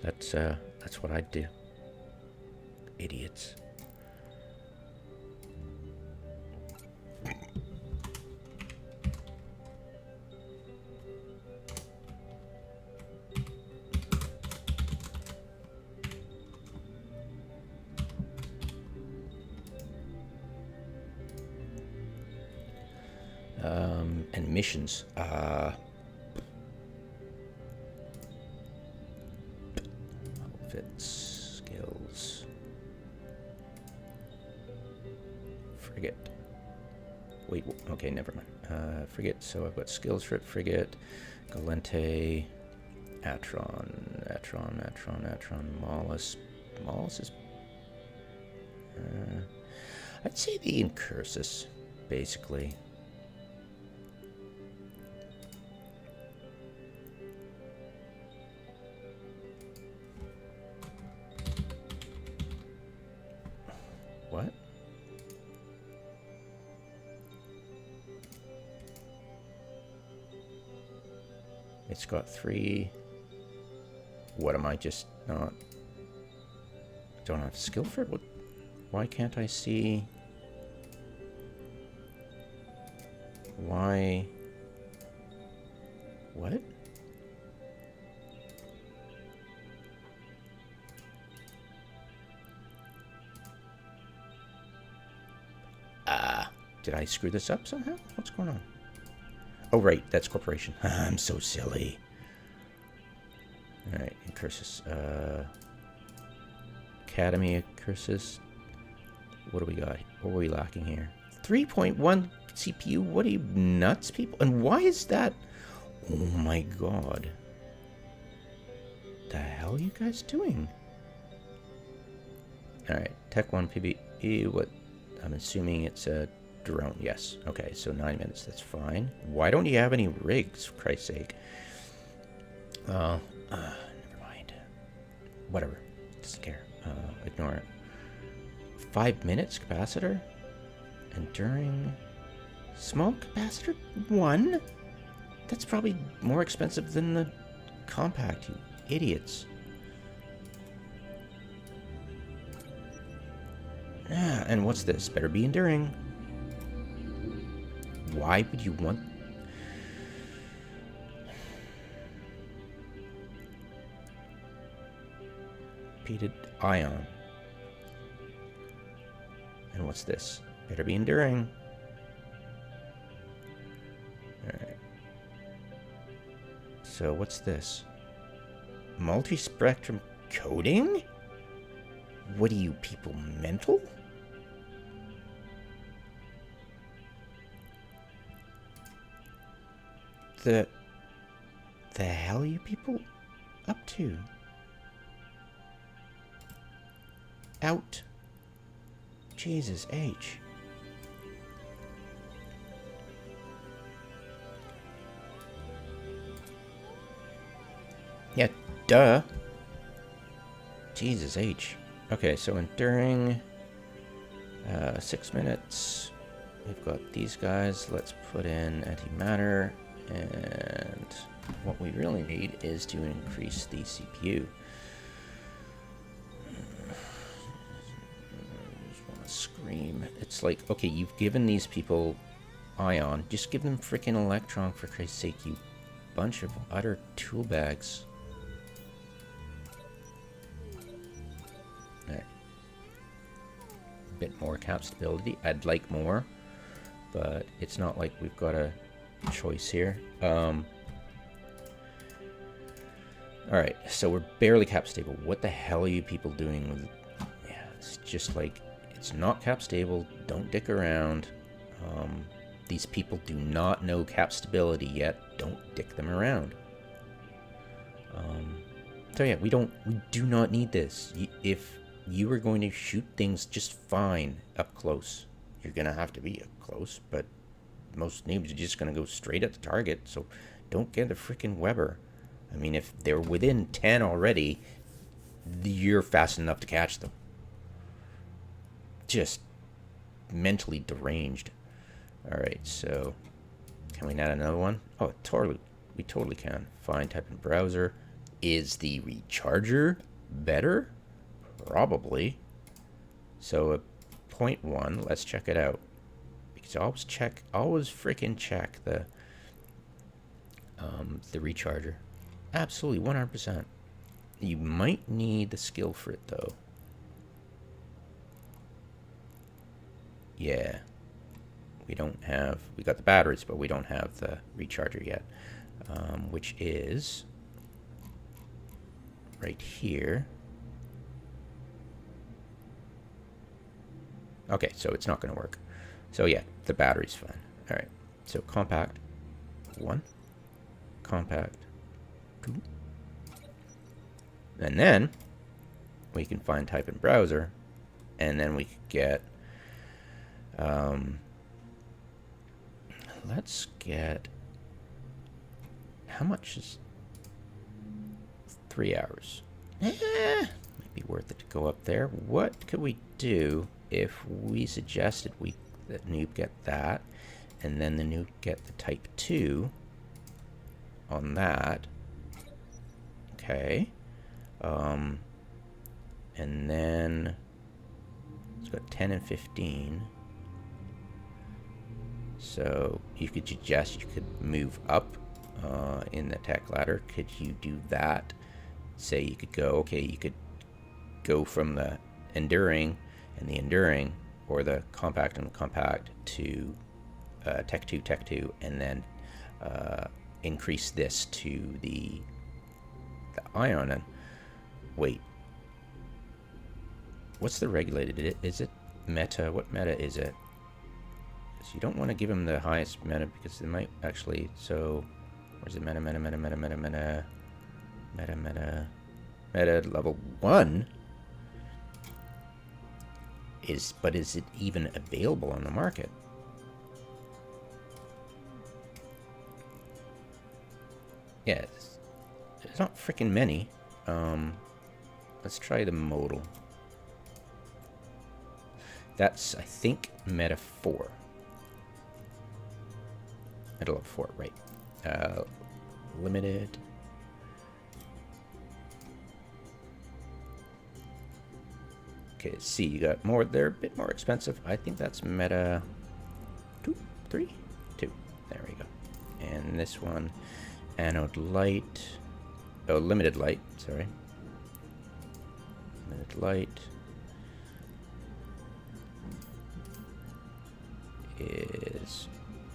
that's what I'd do. Idiots. And missions. Outfits, skills. Frigate. Wait, okay, never mind. Frigate, so I've got skills for it. Frigate, Galente, Atron, Mollusk. Mollusk is... I'd say the Incursus, basically. What? It's got 3. What am I just not? Don't have skill for it? What? Why can't I see? Why? What? Did I screw this up somehow? What's going on? Oh, right. That's corporation. I'm so silly. Alright, Incursus. Academy Incursus. What do we got? What are we lacking here? 3.1 CPU? What are you, nuts, people? And why is that? Oh my god. The hell are you guys doing? Alright, Tech 1 PBE. What? I'm assuming it's a drone. Yes. Okay, so 9 minutes. That's fine. Why don't you have any rigs, for Christ's sake? Never mind. Whatever. Doesn't care. Ignore it. 5 minutes capacitor? Enduring. Small capacitor? 1? That's probably more expensive than the compact, you idiots. Ah, and what's this? Better be enduring. Why would you want... Repeated ion. And what's this? Better be enduring. Alright. So what's this? Multi-spectrum coding? What are you people, mental? The hell are you people up to? Out. Jesus H. Yeah, duh. Jesus H. Okay, so enduring 6 minutes. We've got these guys. Let's put in antimatter. And what we really need is to increase the CPU. scream. It's like, okay, you've given these people ion. Just give them freaking electron, for Christ's sake, you bunch of utter tool bags. Alright. A bit more cap stability. I'd like more, but it's not like we've got a choice here. Alright, so we're barely cap stable. What the hell are you people doing with it? Yeah, it's just like, it's not cap stable. Don't dick around. These people do not know cap stability yet. Don't dick them around. So yeah, we do not need this. If you were going to shoot things just fine up close, you're going to have to be up close, but most noobs are just going to go straight at the target, so don't get a freaking Weber. I mean, if they're within 10 already, you're fast enough to catch them. Just mentally deranged. Alright, so can we add another one? Oh, totally. We totally can. Fine, type in browser. Is the recharger better? Probably. So a 0.1, let's check it out. Because always freaking check the recharger. Absolutely, 100%. You might need the skill for it, though. Yeah. We got the batteries, but we don't have the recharger yet. Which is right here. Okay, so it's not going to work. So yeah, the battery's fine. All right, so compact 1, compact 2, and then we can find type in browser, and then we could get let's get, how much is 3 hours? Might be worth it to go up there. What could we do if we suggested that noob get that, and then the noob get the type 2 on that? Okay. And then it's got 10 and 15. So you could suggest you could move up in the tech ladder. Could you do that? Say you could go, okay, you could go from the enduring and the enduring, or the compact and the compact, to tech 2, and then increase this to the ion. And wait, what's the regulated? Is it meta? What meta is it? So you don't want to give him the highest meta, because they might actually, so where's the meta level 1 but is it even available on the market? Yeah, there's not freaking many. Let's try the modal. That's, I think, meta 4. Meta level 4, right. Limited. Okay, see, you got more. They're a bit more expensive. I think that's meta 2, 3, 2. There we go. And this one, anode light. Oh, limited light, sorry. Limited light is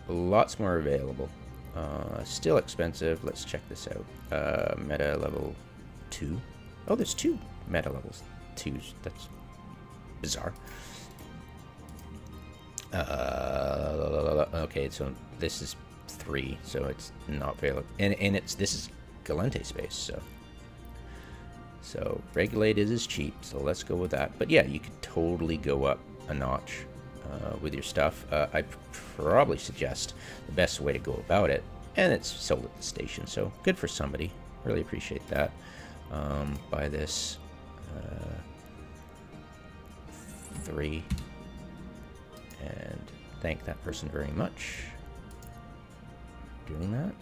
lots more available. Still expensive. Let's check this out. Meta level 2. Oh, there's 2 meta levels 2s. That's bizarre. Okay, so this is 3, so it's not available. And this is Galente space, so regulated is cheap, so let's go with that. But yeah, you could totally go up a notch with your stuff. I'd probably suggest the best way to go about it, and it's sold at the station, so good for somebody. Really appreciate that. Buy this 3, and thank that person very much for doing that.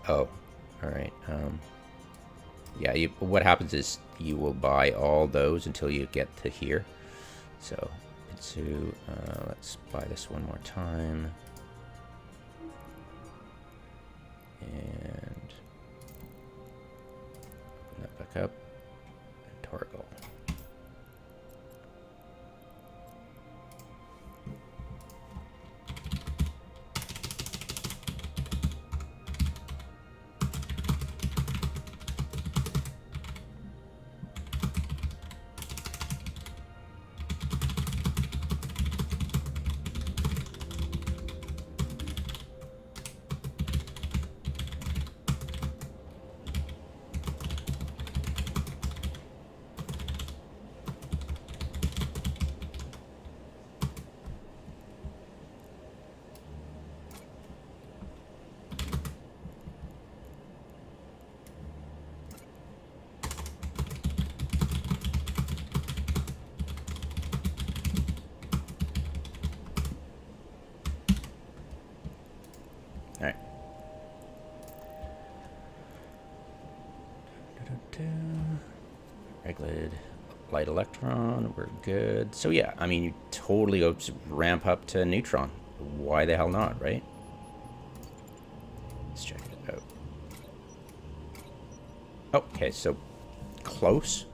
Oh, all right. Yeah, what happens is you will buy all those until you get to here. So, let's buy this one more time. And that back up. And Torgal. Alright. Regulated light electron, we're good. So yeah, I mean, you totally go to ramp up to neutron. Why the hell not, right? Let's check it out. Oh, okay, so close.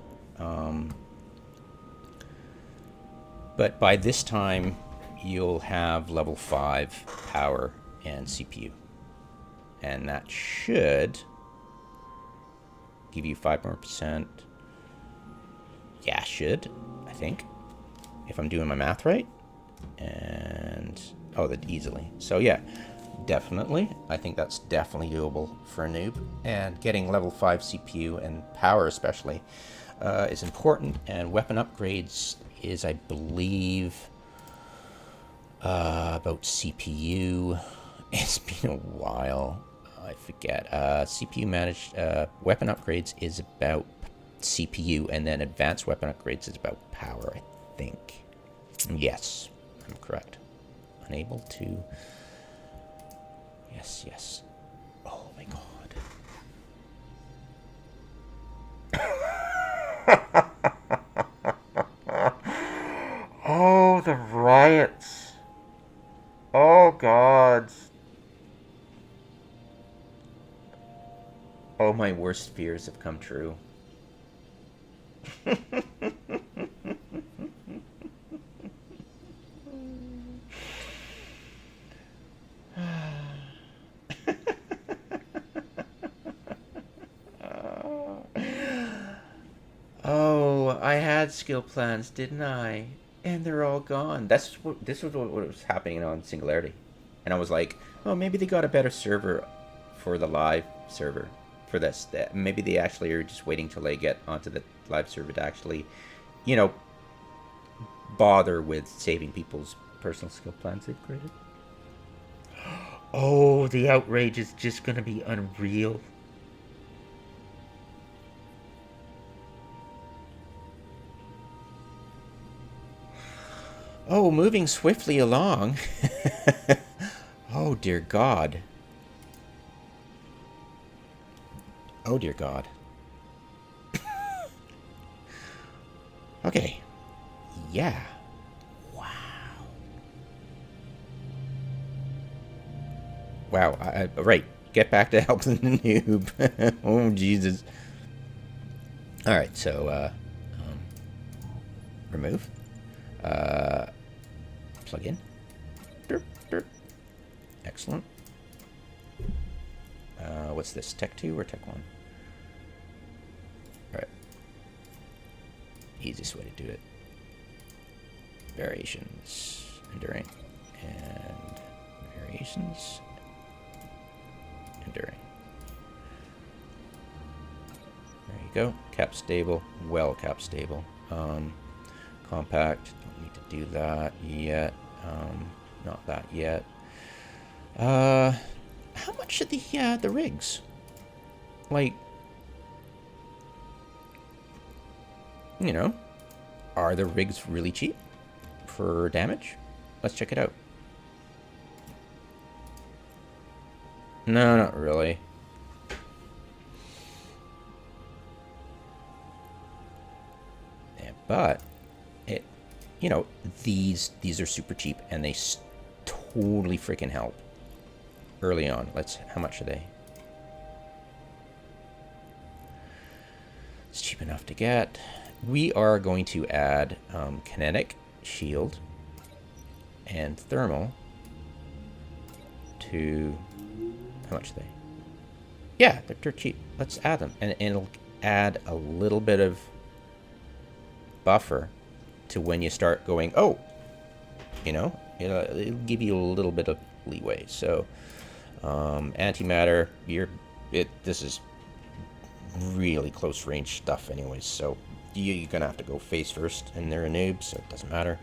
But by this time, you'll have level 5 power and CPU. And that should give you 5 more %. Yeah, should, I think. If I'm doing my math right. And, oh, that easily. So yeah, definitely. I think that's definitely doable for a noob. And getting level 5 CPU and power especially is important. And weapon upgrades is, I believe, about CPU. It's been a while. I forget. CPU managed weapon upgrades is about CPU, and then advanced weapon upgrades is about power, I think. Yes, I'm correct. Unable to. Yes, yes. Oh my god. Oh, the riots. Oh god. Oh, my worst fears have come true. Oh, I had skill plans, didn't I? And they're all gone. This was what was happening on Singularity. And I was like, oh, maybe they got a better server for the live server for this. Maybe they actually are just waiting till they get onto the live server to actually, you know, bother with saving people's personal skill plans they've created. Oh, the outrage is just going to be unreal. Oh, moving swiftly along. Oh, dear God. Oh, dear God. Okay. Yeah. Wow. Wow. Right. Get back to helping the noob. Oh, Jesus. All right. So, remove. Plug in. Derp, derp. Excellent. What's this? Tech 2 or Tech 1? Alright. Easiest way to do it. Variations. Enduring. And variations. Enduring. There you go. Cap stable. Well cap stable. Compact. Don't need to do that yet. Not that yet. How much are the rigs? Like, you know, are the rigs really cheap for damage? Let's check it out. No, not really. But it, you know, these are super cheap, and they totally freaking help early on. How much are they? It's cheap enough to get. We are going to add kinetic shield and thermal to, how much are they? Yeah, they're cheap. Let's add them, and it'll add a little bit of buffer to when you start going, oh, you know, it'll give you a little bit of leeway. So antimatter, this is really close range stuff anyways, so you're gonna have to go face first, and they're a noob, so it doesn't matter.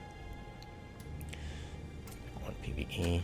1 PvE.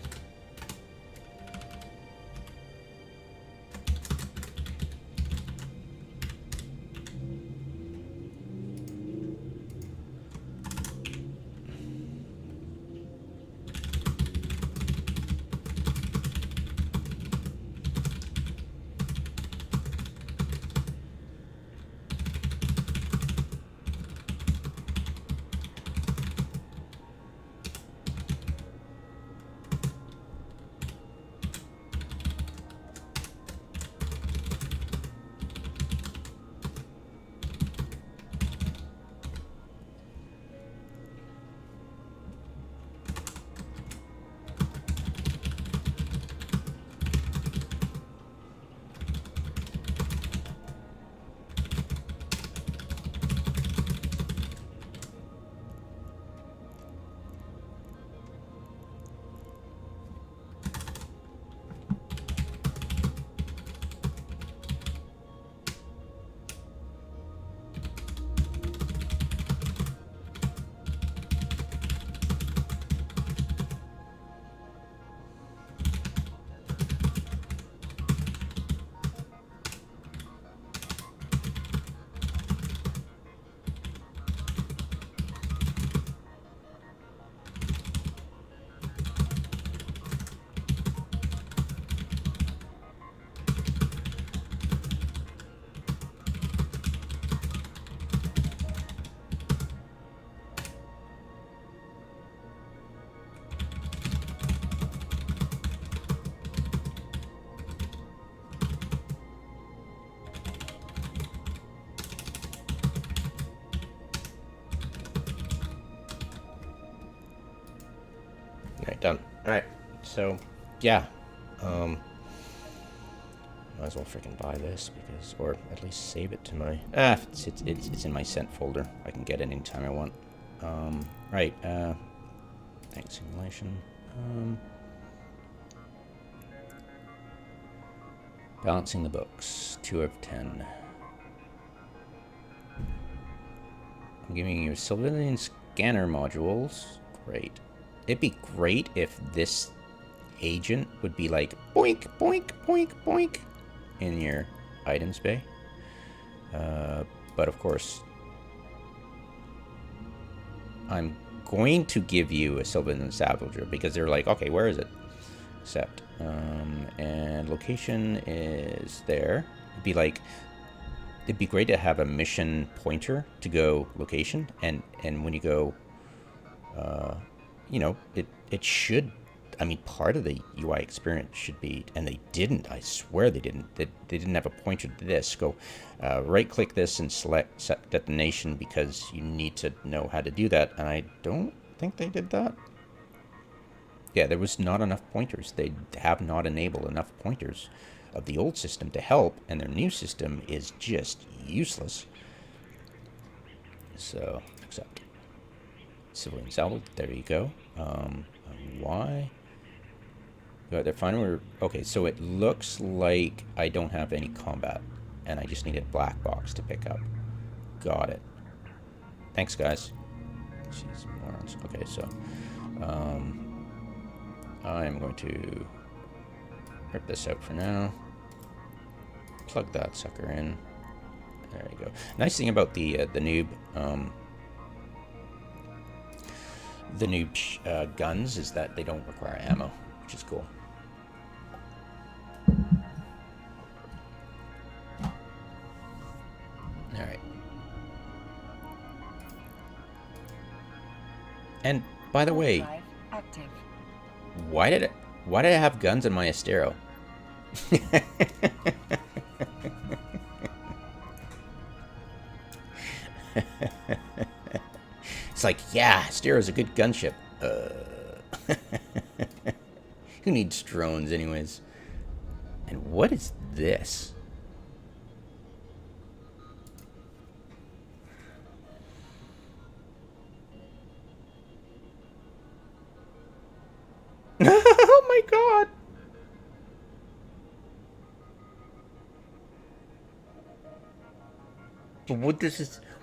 Alright, done. Alright, so, yeah. Might as well freaking buy this, because, or at least save it to my, it's in my sent folder. I can get it anytime I want. Right, thanks, simulation. Balancing the books, 2 of 10. I'm giving you civilian scanner modules. Great. It'd be great if this agent would be like boink, boink, boink, boink in your items bay. But of course, I'm going to give you a civilian scavenger because they're like, okay, where is it? Accept. And location is there. It'd be great to have a mission pointer to go location, and when you go, you know, it should, I mean, part of the UI experience should be, and they didn't, I swear they didn't, they didn't have a pointer to this. Go right click this and select set detonation, because you need to know how to do that, and I don't think they did that. Yeah, there was not enough pointers. They have not enabled enough pointers of the old system to help, and their new system is just useless. So, accept. Civilian salvage, there you go. Why? They're fine. Okay, so it looks like I don't have any combat, and I just need a black box to pick up. Got it. Thanks, guys. Jeez, morons. Okay, so I'm going to rip this out for now. Plug that sucker in. There you go. Nice thing about the noob guns is that they don't require ammo, which is cool. All right. And by the way, Drive active. why did I have guns in my Astero? It's like, yeah, Astero's a good gunship. Who needs drones anyways? And what is this? Oh my god!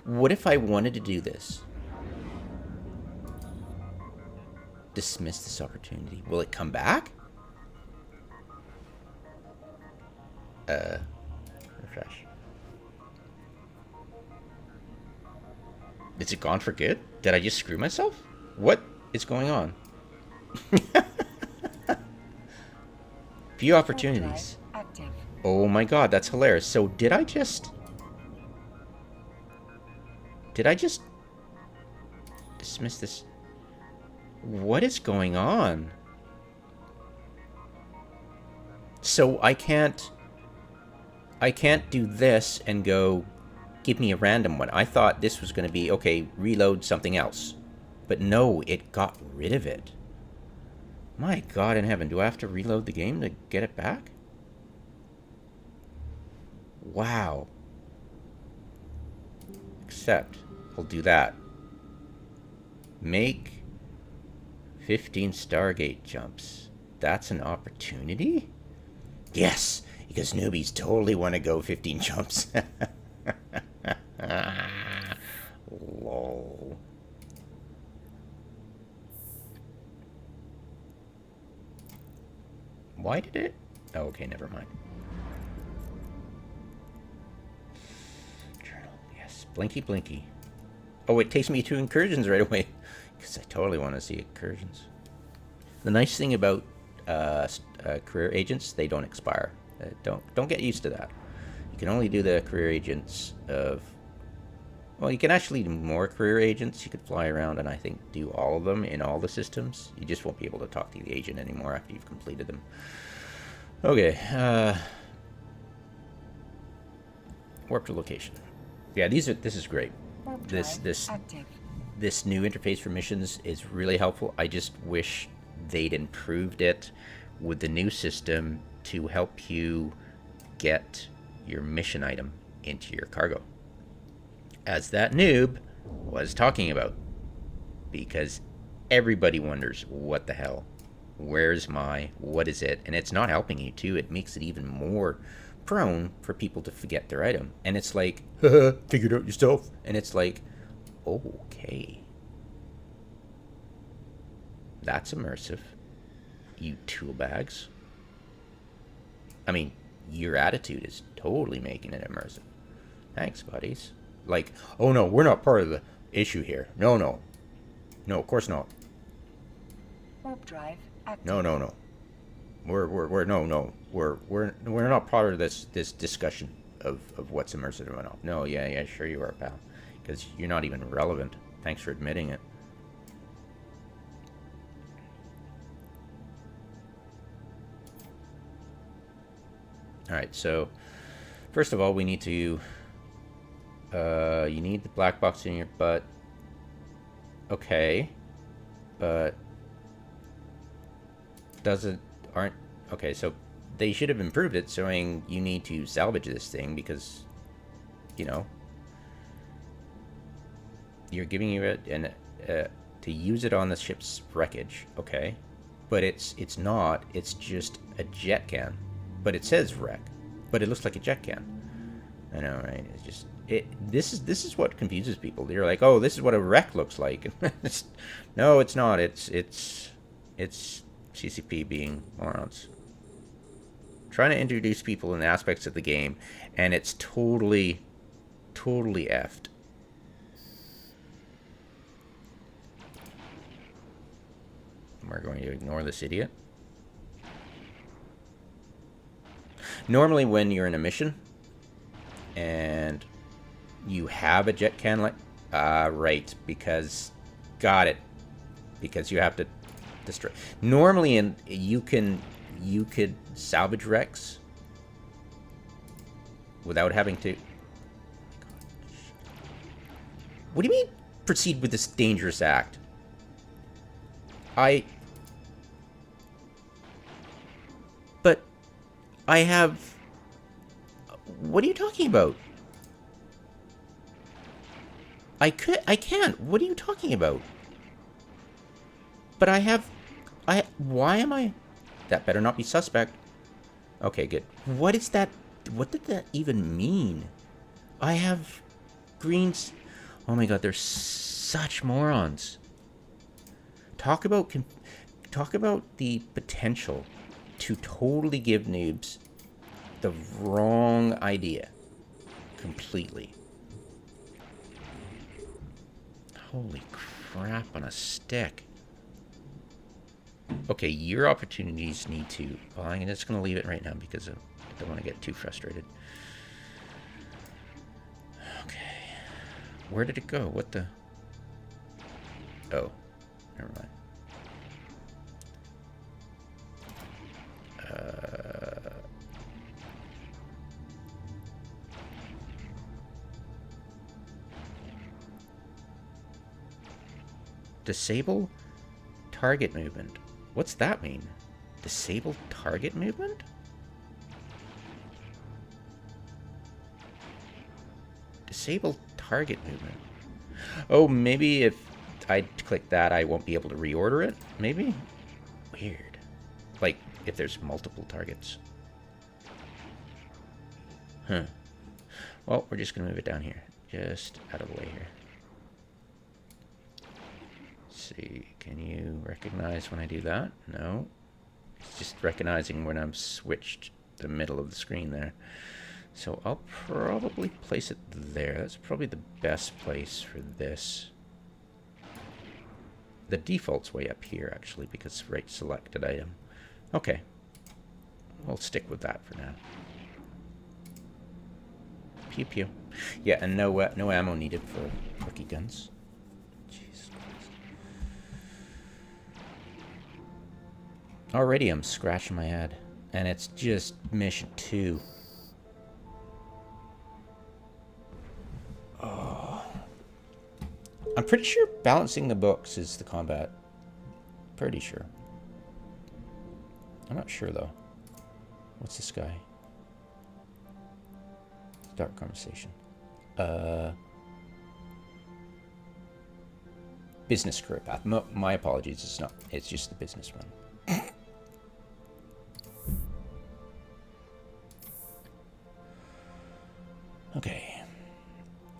What if I wanted to do this? Dismiss this opportunity. Will it come back? Refresh. Is it gone for good? Did I just screw myself? What is going on? View opportunities. Active. Oh my god, that's hilarious. So did I just dismiss this? What is going on? So I can't do this and go, give me a random one. I thought this was going to be, okay, reload something else. But no, it got rid of it. My god in heaven, do I have to reload the game to get it back? Wow. Except, I'll do that. Make 15 Stargate jumps. That's an opportunity? Yes, because newbies totally want to go 15 jumps. Lol. Why did it? Oh, okay, never mind. Journal, yes. Blinky, blinky. Oh, it takes me to incursions right away. Because I totally want to see incursions. The nice thing about career agents, they don't expire. Don't get used to that. You can only do the career agents of... Well, you can actually do more career agents. You could fly around and I think do all of them in all the systems. You just won't be able to talk to the agent anymore after you've completed them. Okay. Warp to location. Yeah, this is great. This new interface for missions is really helpful. I just wish they'd improved it with the new system to help you get your mission item into your cargo, as that noob was talking about, because everybody wonders, what the hell, where's my, what is it? And it's not helping you too. It makes it even more prone for people to forget their item. And it's like, figure it out yourself. And it's like, okay, that's immersive, you tool bags. I mean, your attitude is totally making it immersive. Thanks, buddies. Like, oh no, we're not part of the issue here. No, no. No, of course not. Warp drive active. No, no, no. We're not part of this discussion of what's immersive or not. No, yeah, sure you are, pal. Because you're not even relevant. Thanks for admitting it. Alright, so first of all, we need to you need the black box in your butt. Okay. But okay, so they should have improved it, showing you need to salvage this thing because, you know, you're giving you it and to use it on the ship's wreckage. Okay, but it's not. It's just a jet can, but it says wreck, but it looks like a jet can. I know, right? It's just this is what confuses people. They're like, oh, this is what a wreck looks like. No, it's not. It's CCP being morons. Trying to introduce people in aspects of the game, and it's totally effed. We're going to ignore this idiot. Normally when you're in a mission and you have a jet can, like right, because got it, because you have to destroy. Normally, you could salvage wrecks without having to. What do you mean? Proceed with this dangerous act. But I have. What are you talking about? I can't. What are you talking about? But why am I? That better not be suspect. Okay, good. What is that? What did that even mean? I have greens. Oh my god, they're such morons. Talk about the potential to totally give noobs the wrong idea completely. Holy crap on a stick. Okay, your opportunities need to... Well, I'm just going to leave it right now because I don't want to get too frustrated. Okay. Where did it go? What the... Oh. Never mind. Disable target movement. What's that mean? Disable target movement? Disable target movement. Oh, maybe if I click that, I won't be able to reorder it? Maybe? Weird. Like, if there's multiple targets. Huh. Well, we're just going to move it down here. Just out of the way here. See, can you recognize when I do that? No. It's just recognizing when I'm switched the middle of the screen there. So I'll probably place it there. That's probably the best place for this. The default's way up here, actually, because right selected item. Okay. We'll stick with that for now. Pew pew. Yeah, and no ammo needed for rookie guns. Jeez. Already I'm scratching my head. And it's just mission 2. Oh. I'm pretty sure balancing the books is the combat. Pretty sure. I'm not sure though. What's this guy? Dark conversation. Business career path. My apologies. It's not. It's just the business one. Okay.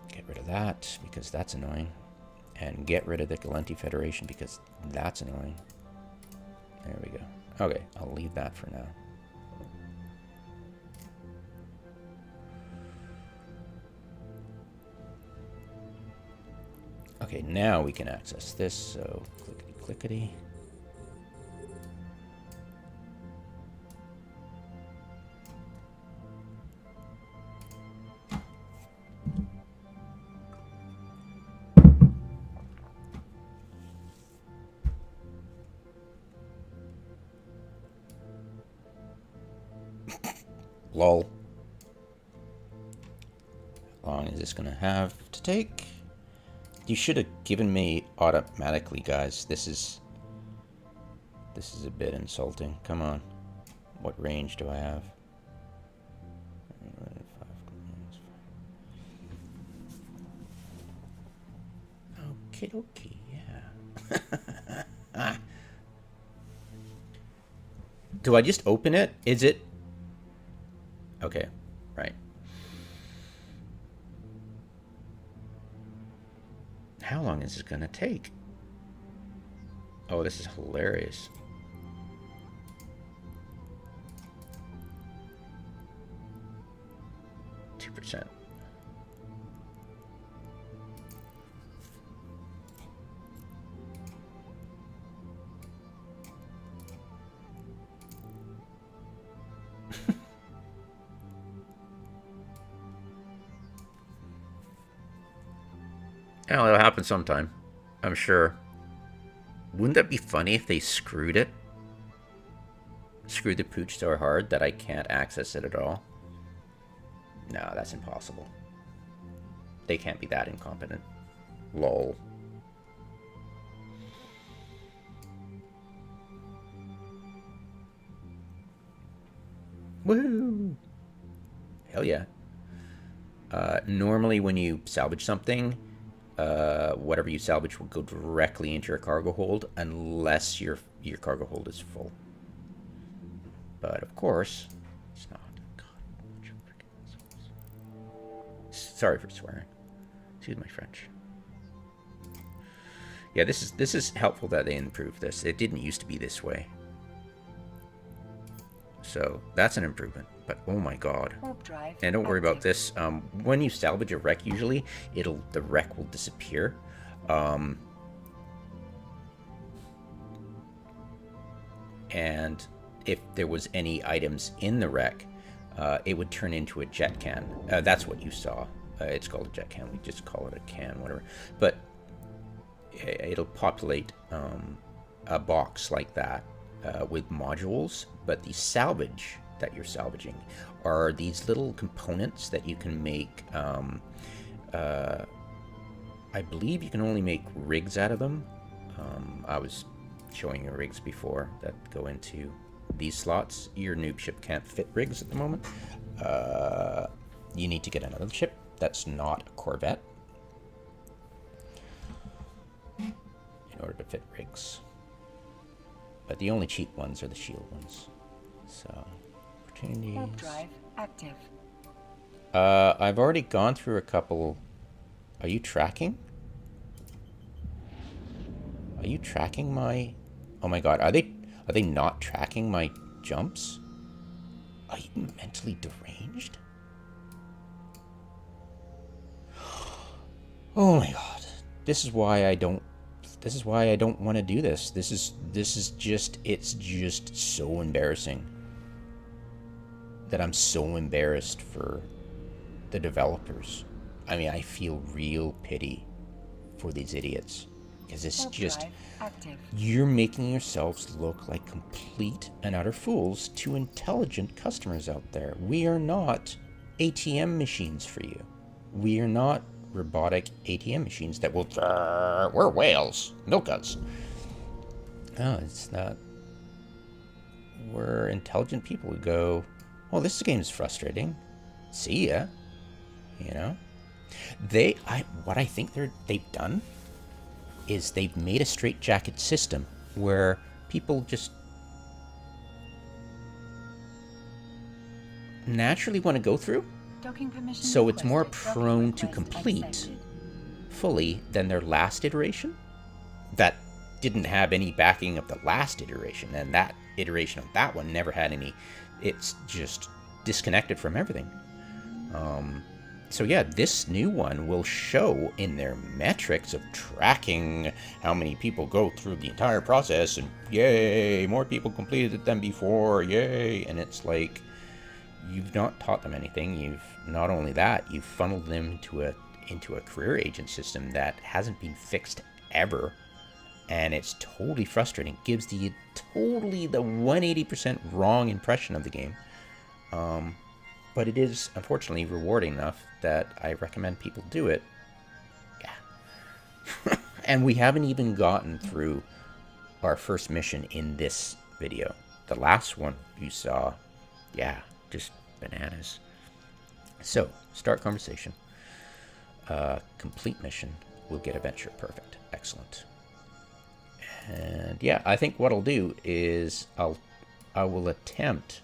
Get rid of that because that's annoying. And get rid of the Galenti Federation because that's annoying. There we go. Okay, I'll leave that for now. Okay, now we can access this, so clickety-clickety. Lol. How long is this gonna have to take? You should have given me automatically, guys. This is a bit insulting. Come on. What range do I have? Okie dokie, yeah. Do I just open it? Is it? Okay, right. How long is this gonna take? Oh, this is hilarious. %. Oh, it'll happen sometime, I'm sure. Wouldn't that be funny if they screwed it? Screwed the pooch so hard that I can't access it at all? No, that's impossible. They can't be that incompetent. Lol. Woo! Hell yeah. Normally when you salvage something, whatever you salvage will go directly into your cargo hold unless your cargo hold is full. But of course, it's not. God, bunch of freaking assholes. Sorry for swearing. Excuse my French. Yeah, this is helpful that they improved this. It didn't used to be this way. So that's an improvement. But oh my god. And don't worry about this. When you salvage a wreck, usually the wreck will disappear. And if there was any items in the wreck, it would turn into a jet can. That's what you saw. It's called a jet can. We just call it a can, whatever. But it'll populate a box like that with modules. But the salvage that you're salvaging are these little components that you can make. I believe you can only make rigs out of them. I was showing you rigs before that go into these slots. Your noob ship can't fit rigs at the moment. You need to get another ship that's not a Corvette in order to fit rigs. But the only cheap ones are the shield ones. So, opportunities. Warp drive active. I've already gone through a couple. Are you tracking? Are you tracking my... Oh my god, are they not tracking my jumps? Are you mentally deranged? Oh my god. This is why I don't want to do this. This is just, it's just so embarrassing. That I'm so embarrassed for the developers. I mean, I feel real pity for these idiots. Because it's just, you're making yourselves look like complete and utter fools to intelligent customers out there. We are not ATM machines for you. We are not robotic ATM machines that will, we're whales, milk us. No, it's not. We're intelligent people who go, well, this game is frustrating. See ya. You know? What I think they've done is they've made a straitjacket system where people just naturally want to go through. So it's more prone to complete fully than their last iteration that didn't have any backing of the last iteration, and that iteration of that one never had any. It's just disconnected from everything. So yeah, this new one will show in their metrics of tracking how many people go through the entire process, and yay, more people completed it than before, yay. And it's like, you've not taught them anything. You've not only that, you've funneled them into a career agent system that hasn't been fixed ever, and it's totally frustrating. Gives the 180% wrong impression of the game. But it is unfortunately rewarding enough that I recommend people do it. Yeah. And we haven't even gotten through our first mission in this video. The last one you saw, yeah, just bananas. So, start conversation. Complete mission. We'll get adventure. Perfect. Excellent. And yeah, I think what I'll do is I will attempt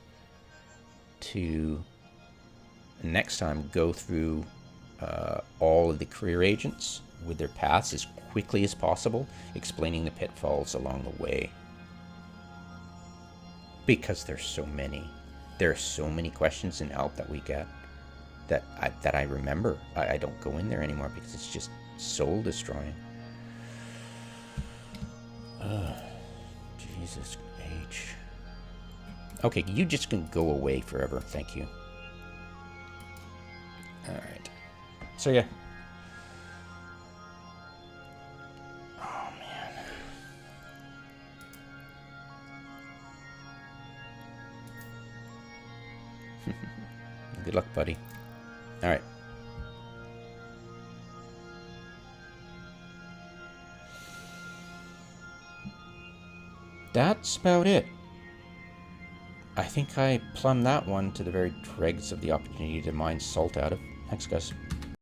to next time go through all of the career agents with their paths as quickly as possible, explaining the pitfalls along the way. Because there's so many. There are so many questions in ALP that we get that I remember. I don't go in there anymore because it's just soul destroying. Jesus H. Okay, you just can go away forever. Thank you. Alright. So yeah. Oh man. Good luck, buddy. Alright. That's about it. I think I plumbed that one to the very dregs of the opportunity to mine salt out of. Thanks, guys.